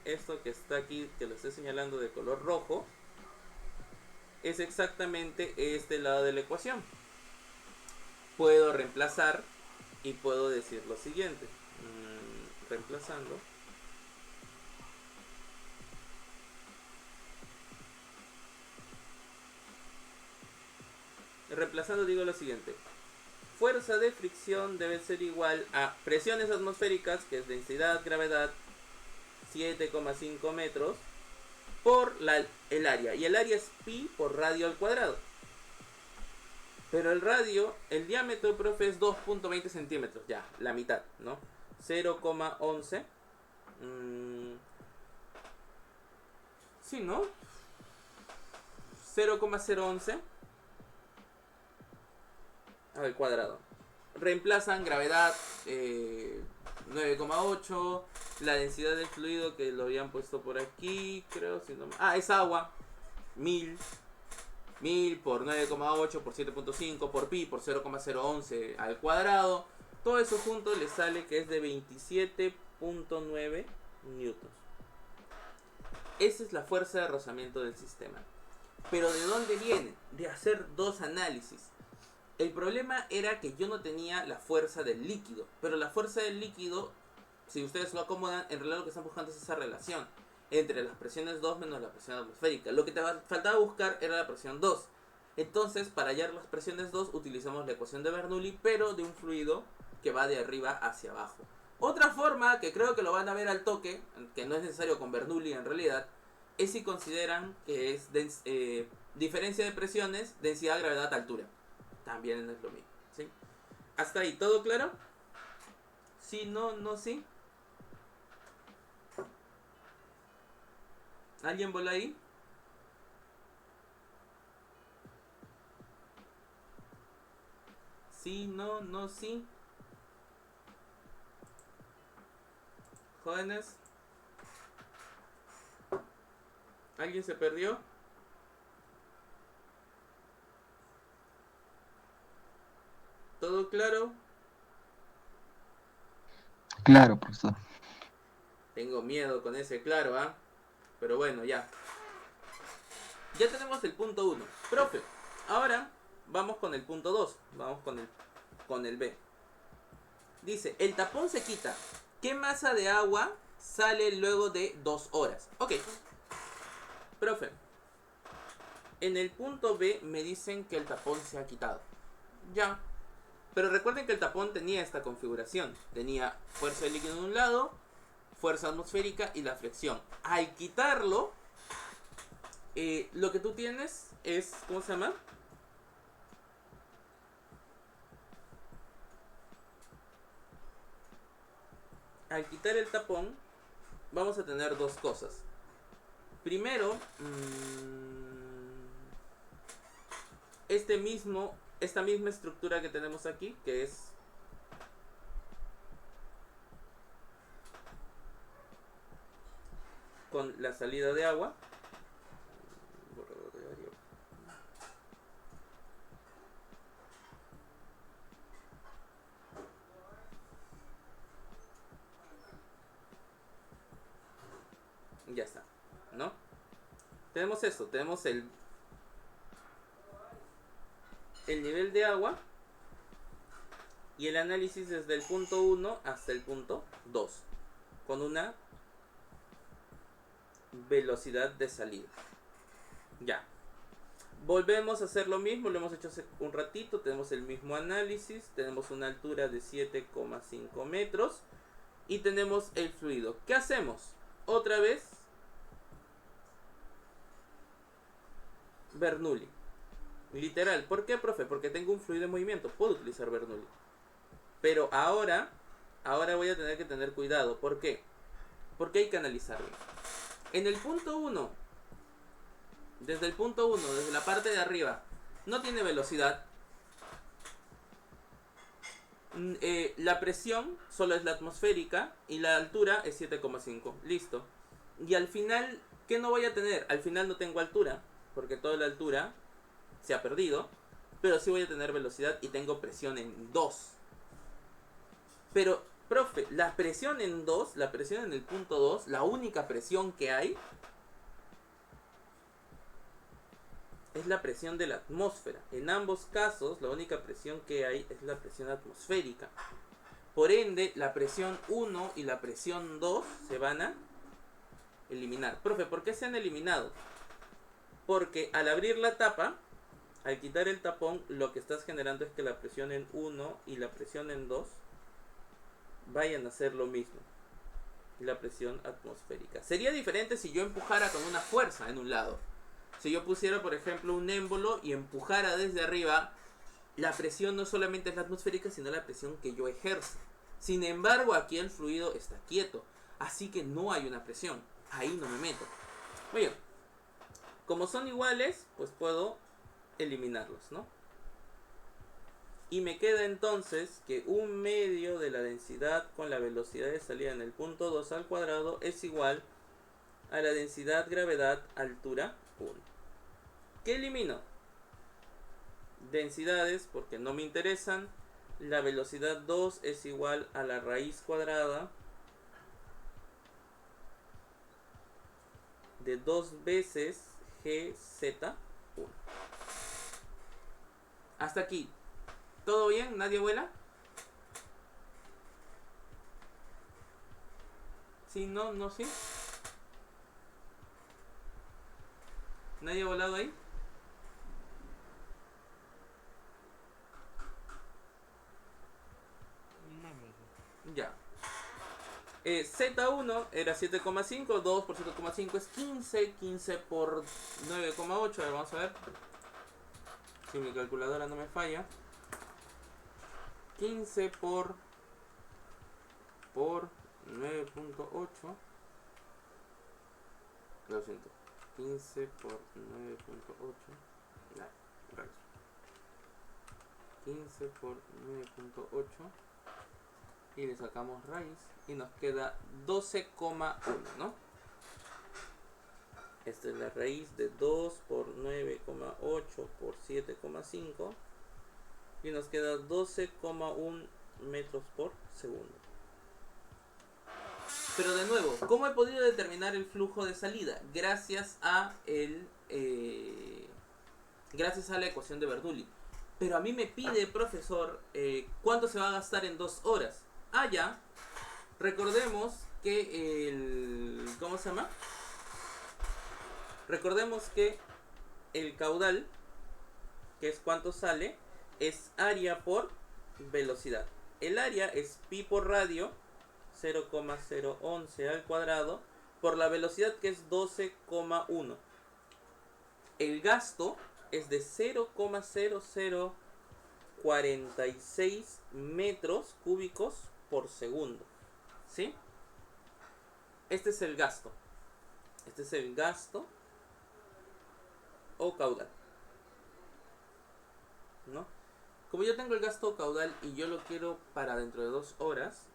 [SPEAKER 1] esto que está aquí, que lo estoy señalando de color rojo, es exactamente este lado de la ecuación. Puedo reemplazar y puedo decir lo siguiente. Reemplazando. Reemplazando digo lo siguiente. Fuerza de fricción debe ser igual a presiones atmosféricas, que es densidad, gravedad, 7,5 metros, por el área. Y el área es pi por radio al cuadrado. Pero el radio, el diámetro, profe, es 2,20 centímetros. Ya, la mitad, ¿no? 0,11. Sí, ¿no? 0,011 al cuadrado. Reemplazan gravedad 9,8. La densidad del fluido que lo habían puesto por aquí, creo. Si no, es agua. 1000 por 9,8 por 7,5 por pi por 0,011 al cuadrado. Todo eso junto le sale que es de 27,9 newtons. Esa es la fuerza de rozamiento del sistema. Pero ¿de dónde viene? De hacer dos análisis. El problema era que yo no tenía la fuerza del líquido. Pero la fuerza del líquido, si ustedes lo acomodan, en realidad lo que están buscando es esa relación entre las presiones 2 menos la presión atmosférica. Lo que te faltaba buscar era la presión 2. Entonces, para hallar las presiones 2, utilizamos la ecuación de Bernoulli, pero de un fluido que va de arriba hacia abajo. Otra forma, que creo que lo van a ver al toque, que no es necesario con Bernoulli en realidad, es si consideran que es diferencia de presiones, densidad, gravedad, altura. También es lo mismo, ¿sí? ¿Hasta ahí todo claro? Sí, no, no, sí. ¿Alguien voló ahí? Sí, no, no, sí. Jóvenes. ¿Alguien se perdió? ¿Todo claro?
[SPEAKER 5] Claro, profesor.
[SPEAKER 1] Tengo miedo con ese claro, ¿ah? Pero bueno, ya. Ya tenemos el punto 1. Profe, ahora vamos con el punto 2. Vamos con el B. Dice, el tapón se quita. ¿Qué masa de agua sale luego de 2 horas? Ok. Profe, en el punto B me dicen que el tapón se ha quitado. Ya. Pero recuerden que el tapón tenía esta configuración. Tenía fuerza de líquido en un lado, fuerza atmosférica y la flexión. Al quitarlo, lo que tú tienes es, ¿cómo se llama? Al quitar el tapón, vamos a tener dos cosas. Primero, esta misma estructura que tenemos aquí, que es con la salida de agua. Ya está, ¿no? Tenemos esto, tenemos el nivel de agua y el análisis desde el punto 1 hasta el punto 2 con una velocidad de salida. Ya. Volvemos a hacer lo mismo, lo hemos hecho hace un ratito, tenemos el mismo análisis, tenemos una altura de 7,5 metros y tenemos el fluido. ¿Qué hacemos? Otra vez Bernoulli. Literal. ¿Por qué, profe? Porque tengo un fluido en movimiento, puedo utilizar Bernoulli. Pero ahora voy a tener que tener cuidado. ¿Por qué? Porque hay que analizarlo. En el punto 1, desde el punto 1, desde la parte de arriba, no tiene velocidad. La presión solo es la atmosférica y la altura es 7,5. Listo. Y al final, ¿qué no voy a tener? Al final no tengo altura, porque toda la altura se ha perdido. Pero sí voy a tener velocidad y tengo presión en 2. Pero, profe, la presión en 2, la presión en el punto 2, la única presión que hay es la presión de la atmósfera. En ambos casos, la única presión que hay es la presión atmosférica. Por ende, la presión 1 y la presión 2 se van a eliminar. Profe, ¿por qué se han eliminado? Porque al abrir la tapa, al quitar el tapón, lo que estás generando es que la presión en 1 y la presión en 2 vayan a ser lo mismo. Y la presión atmosférica. Sería diferente si yo empujara con una fuerza en un lado. Si yo pusiera, por ejemplo, un émbolo y empujara desde arriba, la presión no solamente es la atmosférica, sino la presión que yo ejerzo. Sin embargo, aquí el fluido está quieto, así que no hay una presión. Ahí no me meto. Muy bien. Como son iguales, pues puedo eliminarlos, ¿no? Y me queda entonces que 1/2 de la densidad con la velocidad de salida en el punto 2 al cuadrado es igual a la densidad gravedad altura 1. ¿Qué elimino? Densidades, porque no me interesan. La velocidad 2 es igual a la raíz cuadrada de 2 veces GZ1. Hasta aquí. ¿Todo bien? ¿Nadie vuela? ¿Sí? ¿No? ¿No? ¿Sí? ¿Nadie ha volado ahí? Ya. Z1 era 7,5, 2 por 7,5 es 15, 15 por 9,8, a ver, vamos a ver si mi calculadora no me falla. 15 por 9,8, lo siento, 15 por 9,8, 15 por 9,8 y le sacamos raíz y nos queda 12,1, ¿no? Esta es la raíz de 2 por 9,8 por 7,5 y nos queda 12,1 metros por segundo. Pero de nuevo, ¿cómo he podido determinar el flujo de salida? Gracias a la ecuación de Bernoulli. Pero a mí me pide, profesor, ¿cuánto se va a gastar en 2 horas? Ah, ya. Recordemos que ¿cómo se llama? Recordemos que el caudal, que es cuánto sale, es área por velocidad. El área es pi por radio, 0,011 al cuadrado, por la velocidad que es 12,1. El gasto es de 0,0046 metros cúbicos por segundo. ¿Sí? Este es el gasto. Este es el gasto o caudal, ¿no? Como yo tengo el gasto caudal y yo lo quiero para dentro de 2 horas,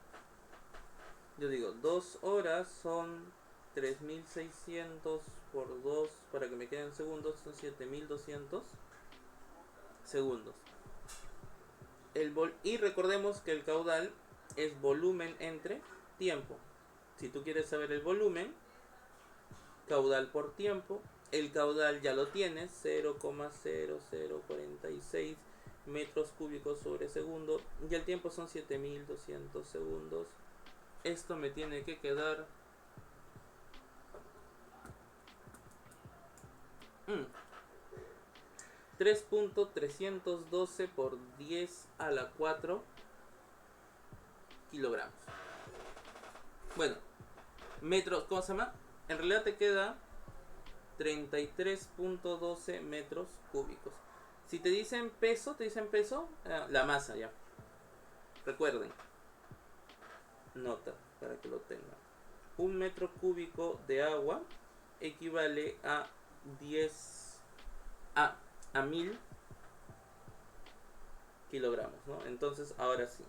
[SPEAKER 1] yo digo 2 horas son 3600 por 2, para que me queden segundos, son 7200 segundos. Y recordemos que el caudal es volumen entre tiempo. Si tú quieres saber el volumen, caudal por tiempo El caudal ya lo tienes, 0,0046 metros cúbicos sobre segundo. Y el tiempo son 7200 segundos. Esto me tiene que quedar... 3.312 por 10 a la 4 kilogramos. Bueno, metros, ¿cómo se llama? En realidad te queda 33.12 metros cúbicos. Si te dicen peso, la masa ya. Recuerden, nota para que lo tengan. Un metro cúbico de agua equivale a 1000 kilogramos, ¿no? Entonces, ahora sí.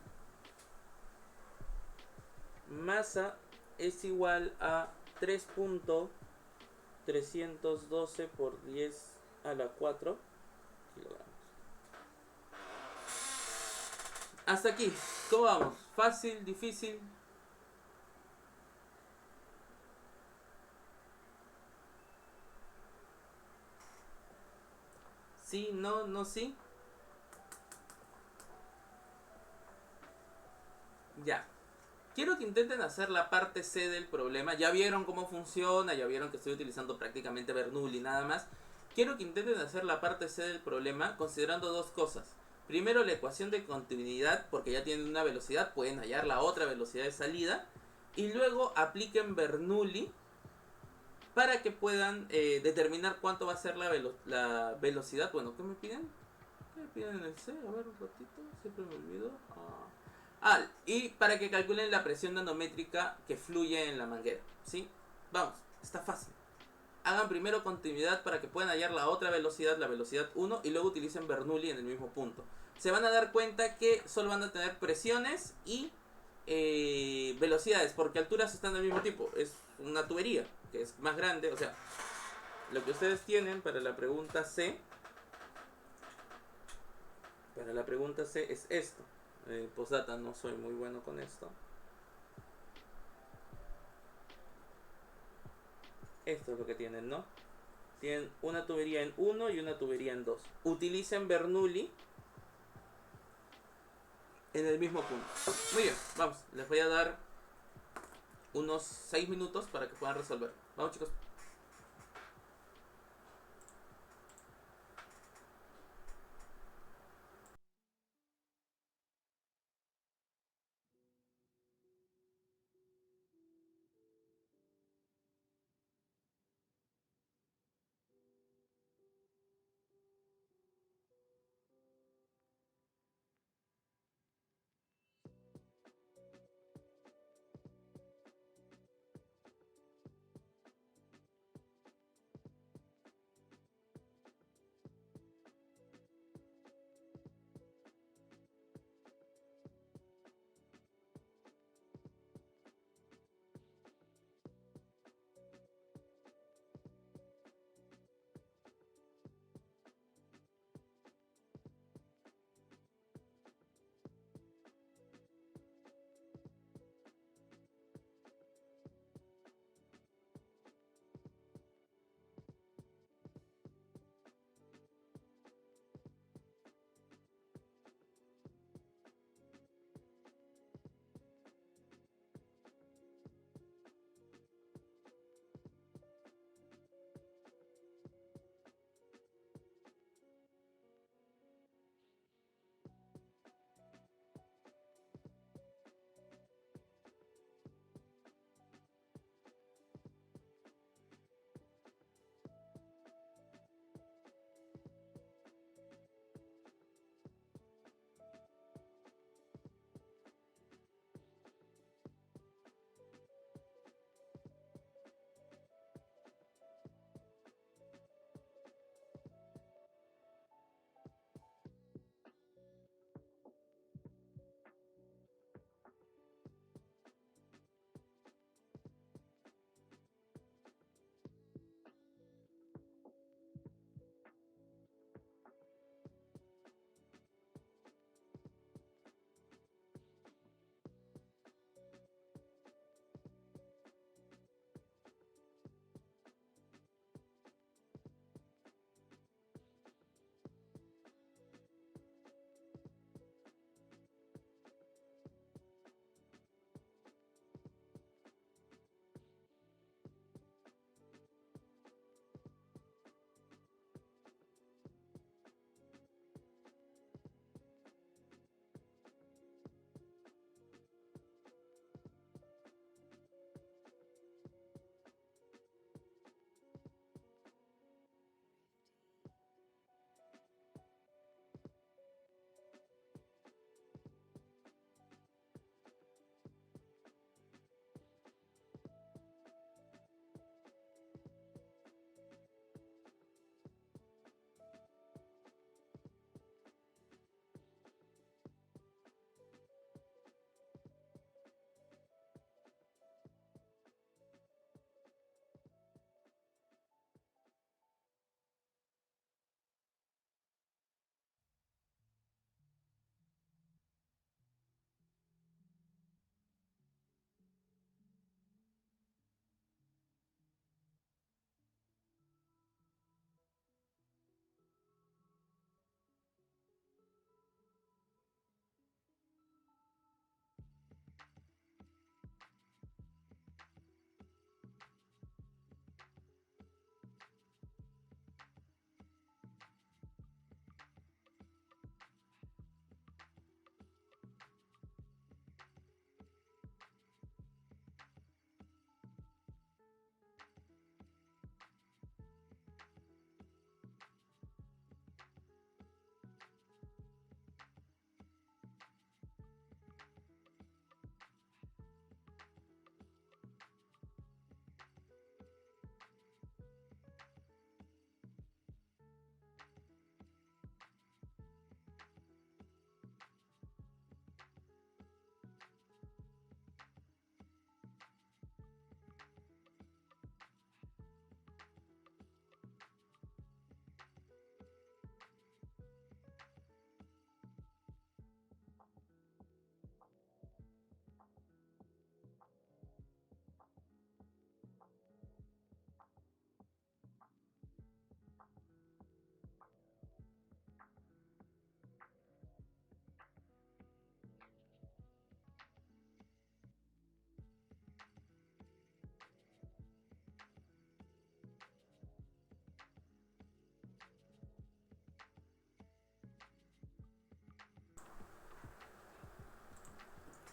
[SPEAKER 1] Masa es igual a 3.312 por 10 a la 4 kilogramos. Hasta aquí. ¿Cómo vamos? ¿Fácil? ¿Difícil? ¿Sí? ¿No? ¿No? ¿Sí? Ya. Quiero que intenten hacer la parte C del problema. Ya vieron cómo funciona, ya vieron que estoy utilizando prácticamente Bernoulli nada más. Quiero que intenten hacer la parte C del problema considerando dos cosas. Primero, la ecuación de continuidad, porque ya tienen una velocidad, pueden hallar la otra velocidad de salida. Y luego apliquen Bernoulli para que puedan determinar cuánto va a ser la velocidad. Bueno, ¿qué me piden? ¿Qué me piden en el C? A ver, un ratito, siempre me olvido. Y para que calculen la presión nanométrica que fluye en la manguera, ¿sí? Vamos, está fácil. Hagan primero continuidad para que puedan hallar la otra velocidad, la velocidad 1, y luego utilicen Bernoulli en el mismo punto. Se van a dar cuenta que solo van a tener presiones y velocidades, porque alturas están del mismo tipo. Es una tubería que es más grande, o sea, lo que ustedes tienen para la pregunta C, es esto. Postdata, no soy muy bueno con esto. Esto es lo que tienen, ¿no? Tienen una tubería en 1 y una tubería en 2. Utilicen Bernoulli en el mismo punto. Muy bien, vamos. Les voy a dar unos 6 minutos para que puedan resolver. Vamos, chicos.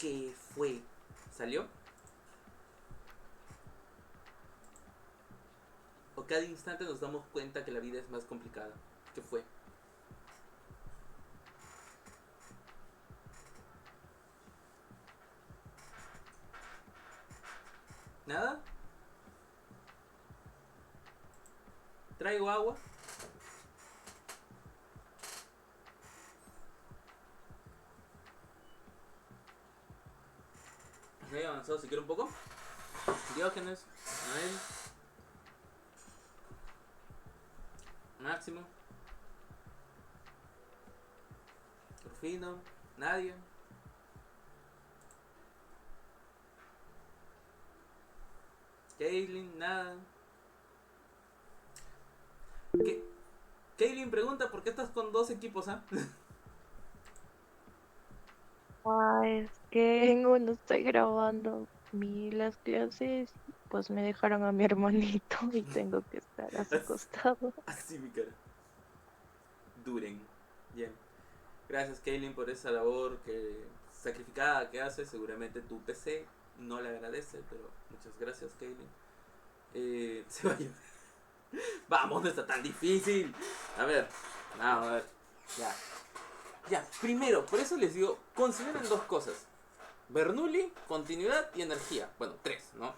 [SPEAKER 1] ¿Qué fue? ¿Salió? ¿O cada instante nos damos cuenta que la vida es más complicada? ¿Qué fue? ¿Nada? ¿Traigo agua? Ok, avanzado si quiere un poco. Diógenes, Noel, Máximo, Rufino, Nadia. Kaylin, nada. Kaylin pregunta por qué estás con dos equipos, ¿ah?
[SPEAKER 7] Es que en uno estoy grabando las clases, pues me dejaron a mi hermanito y tengo que estar a su costado.
[SPEAKER 1] Así mi cara. Duren. Bien. Gracias Kaylin por esa labor sacrificada que hace. Seguramente tu PC no le agradece, pero muchas gracias Kaylin. Se va a llover. Vamos, no está tan difícil. A ver, vamos a ver. Ya. Ya, primero, por eso les digo, consideren dos cosas. Bernoulli, continuidad y energía. Bueno, tres, ¿no?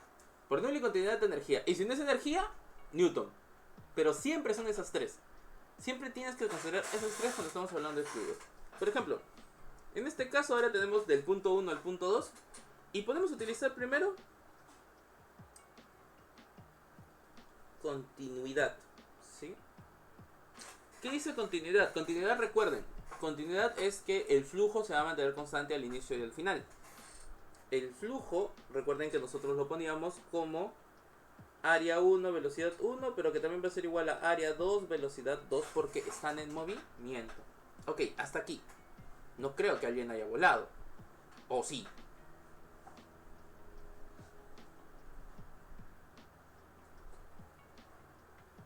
[SPEAKER 1] Bernoulli, continuidad y energía. Y si no es energía, Newton. Pero siempre son esas tres. Siempre tienes que considerar esas tres cuando estamos hablando de fluidos. Por ejemplo, en este caso ahora tenemos del punto 1 al punto 2. Y podemos utilizar primero continuidad. ¿Sí? ¿Qué dice continuidad? Continuidad, recuerden, continuidad es que el flujo se va a mantener constante al inicio y al final. El flujo, recuerden que nosotros lo poníamos como área 1, velocidad 1, pero que también va a ser igual a área 2, velocidad 2, porque están en movimiento. Ok, hasta aquí. No creo que alguien haya volado. ¿O sí?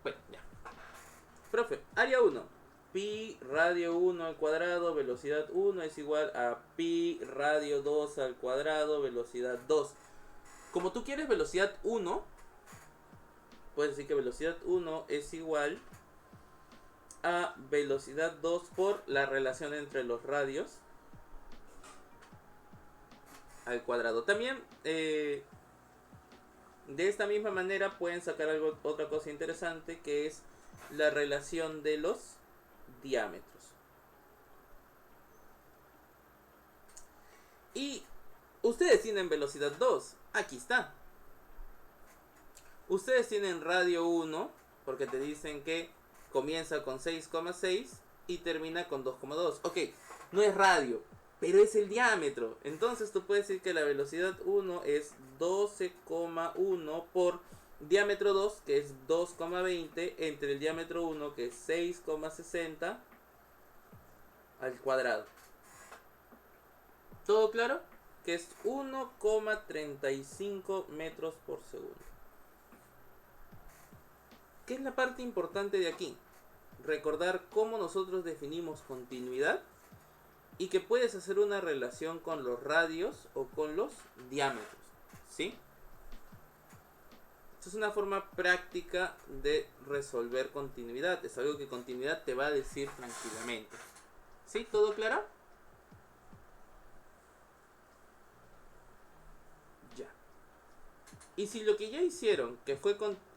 [SPEAKER 1] Bueno, ya. Profe, área 1. Pi radio 1 al cuadrado, velocidad 1 es igual a pi radio 2 al cuadrado, velocidad 2. Como tú quieres velocidad 1, puedes decir que velocidad 1 es igual a velocidad 2 por la relación entre los radios al cuadrado. También de esta misma manera pueden sacar otra cosa interesante, que es la relación de los diámetros. Y ustedes tienen velocidad 2, aquí está. Ustedes tienen radio 1, porque te dicen que comienza con 6,6 y termina con 2,2. Ok, no es radio, pero es el diámetro. Entonces tú puedes decir que la velocidad 1 es 12,1 por diámetro 2, que es 2,20, entre el diámetro 1, que es 6,60 al cuadrado. ¿Todo claro? Que es 1,35 metros por segundo. ¿Qué es la parte importante de aquí? Recordar cómo nosotros definimos continuidad y que puedes hacer una relación con los radios o con los diámetros. ¿Sí? Esta es una forma práctica de resolver continuidad. Es algo que continuidad te va a decir tranquilamente. ¿Sí? ¿Todo claro? Ya. Y si lo que ya hicieron,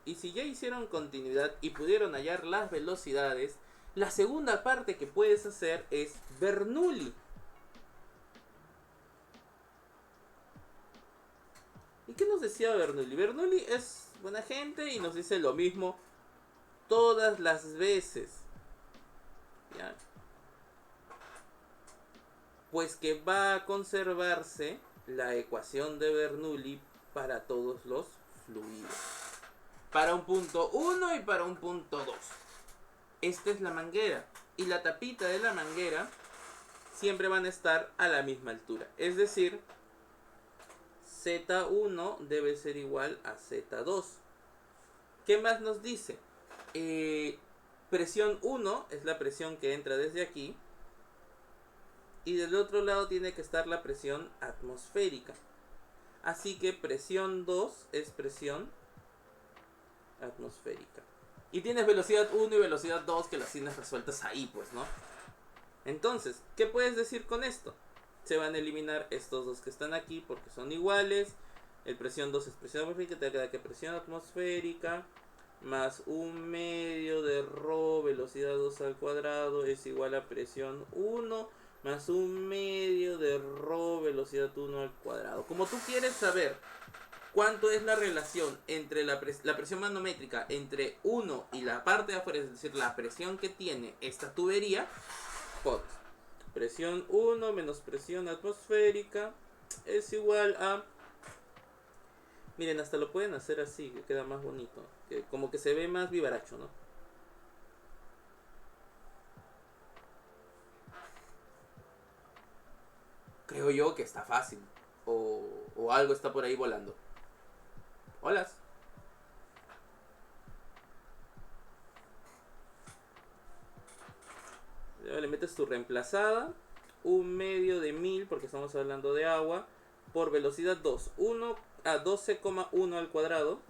[SPEAKER 1] y si ya hicieron continuidad y pudieron hallar las velocidades, la segunda parte que puedes hacer es Bernoulli. ¿Y qué nos decía Bernoulli? Bernoulli es buena gente y nos dice lo mismo todas las veces. ¿Ya? Pues que va a conservarse la ecuación de Bernoulli para todos los fluidos. Para un punto 1 y para un punto 2. Esta es la manguera. Y la tapita de la manguera siempre van a estar a la misma altura. Es decir, Z1 debe ser igual a Z2. ¿Qué más nos dice? Presión 1 es la presión que entra desde aquí. y del otro lado tiene que estar la presión atmosférica. Así que presión 2 es presión atmosférica. Y tienes velocidad 1 y velocidad 2 que las tienes resueltas ahí, pues, ¿no? Entonces, ¿qué puedes decir con esto? Se van a eliminar estos dos que están aquí porque son iguales. El presión 2 es presión atmosférica, te queda que presión atmosférica más 1/2 de ρ velocidad 2 al cuadrado es igual a presión 1 más 1/2 de ρ velocidad 1 al cuadrado. Como tú quieres saber cuánto es la relación entre la presión manométrica entre 1 y la parte de afuera, es decir, la presión que tiene esta tubería, pones presión 1 menos presión atmosférica es igual a... Miren, hasta lo pueden hacer así, que queda más bonito, que como que se ve más vivaracho, ¿no? Creo yo que está fácil, o algo está por ahí volando. Hola. Le metes tu reemplazada, 1/2 de 1000, porque estamos hablando de agua, por velocidad 2, 1 a 12,1 al cuadrado,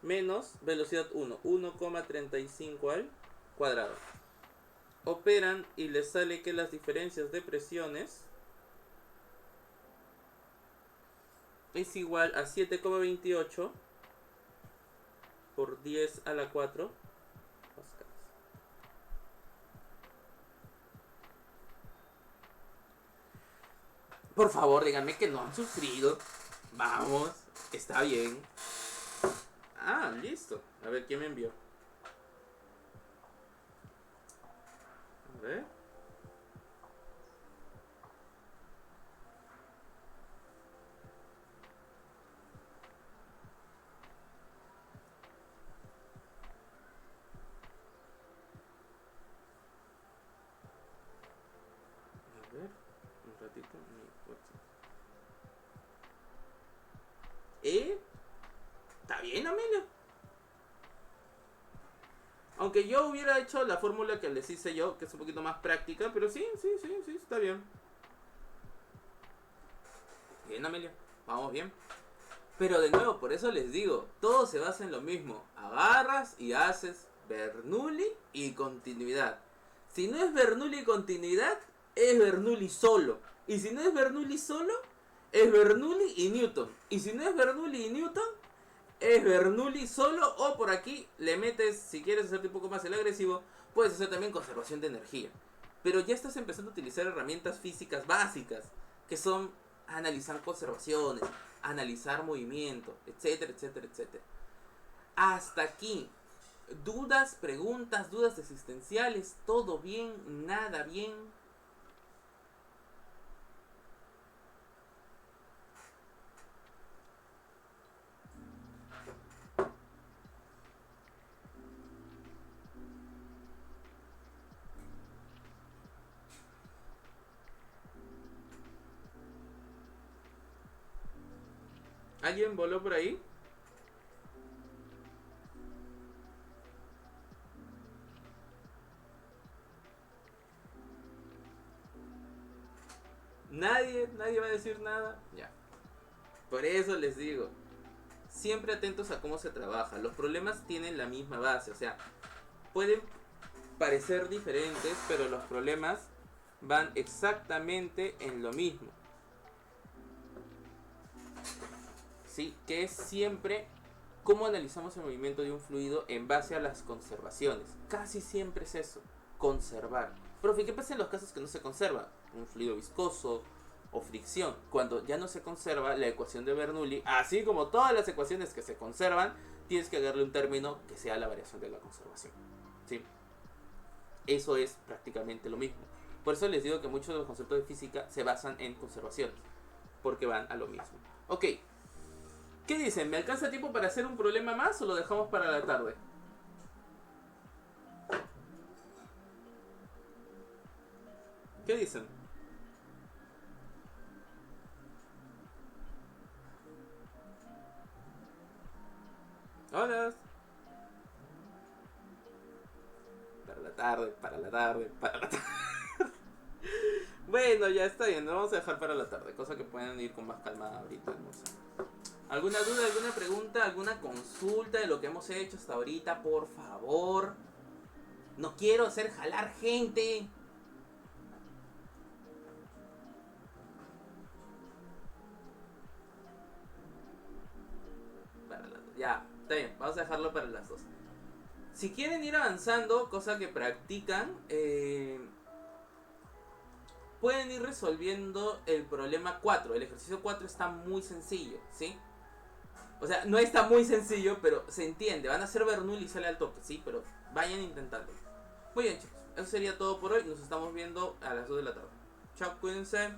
[SPEAKER 1] menos velocidad 1, 1,35 al cuadrado. Operan y les sale que las diferencias de presiones es igual a 7,28 por 10 a la 4 pascales. Por favor, díganme que no han sufrido. Vamos, está bien. Ah, listo. A ver, ¿quién me envió? A ver. A ver, un ratito. Mi WhatsApp. ¿Está bien, Amelia? Aunque yo hubiera hecho la fórmula que les hice yo, que es un poquito más práctica, pero sí, está bien. Bien, Amelia, vamos bien. Pero de nuevo, por eso les digo, todo se basa en lo mismo. Agarras y haces Bernoulli y continuidad. Si no es Bernoulli y continuidad, es Bernoulli solo. Y si no es Bernoulli solo, es Bernoulli y Newton. Y si no es Bernoulli y Newton, es Bernoulli solo. O por aquí le metes, si quieres hacerte un poco más el agresivo, puedes hacer también conservación de energía. Pero ya estás empezando a utilizar herramientas físicas básicas, que son analizar conservaciones, analizar movimiento, etcétera, etcétera, etcétera. Hasta aquí. Dudas, preguntas, dudas existenciales, todo bien, nada bien. ¿Alguien voló por ahí? Nadie va a decir nada. Ya. Por eso les digo, siempre atentos a cómo se trabaja. Los problemas tienen la misma base, o sea, pueden parecer diferentes, pero los problemas van exactamente en lo mismo. ¿Sí? Que es siempre cómo analizamos el movimiento de un fluido en base a las conservaciones. Casi siempre es eso, conservar. Profe, ¿qué pasa en los casos que no se conserva? Un fluido viscoso o fricción. Cuando ya no se conserva la ecuación de Bernoulli, así como todas las ecuaciones que se conservan, tienes que darle un término que sea la variación de la conservación. ¿Sí? Eso es prácticamente lo mismo. Por eso les digo que muchos de los conceptos de física se basan en conservaciones, porque van a lo mismo. Ok. ¿Qué dicen? ¿Me alcanza tiempo para hacer un problema más o lo dejamos para la tarde? ¿Qué dicen? Hola. Para la tarde, para la tarde, para la tarde. Bueno, ya está bien, lo vamos a dejar para la tarde, cosa que puedan ir con más calma ahorita. No sé. ¿Alguna duda, alguna pregunta, alguna consulta de lo que hemos hecho hasta ahorita? Por favor. No quiero hacer jalar gente. Ya, está bien, vamos a dejarlo para las 2. Si quieren ir avanzando, cosa que practican, pueden ir resolviendo el problema 4. El ejercicio 4 está muy sencillo, ¿sí? O sea, no está muy sencillo, pero se entiende. Van a hacer Bernoulli y sale al toque, ¿sí? Pero vayan intentando. Muy bien, chicos. Eso sería todo por hoy. Nos estamos viendo a las 2 de la tarde. Chao, cuídense.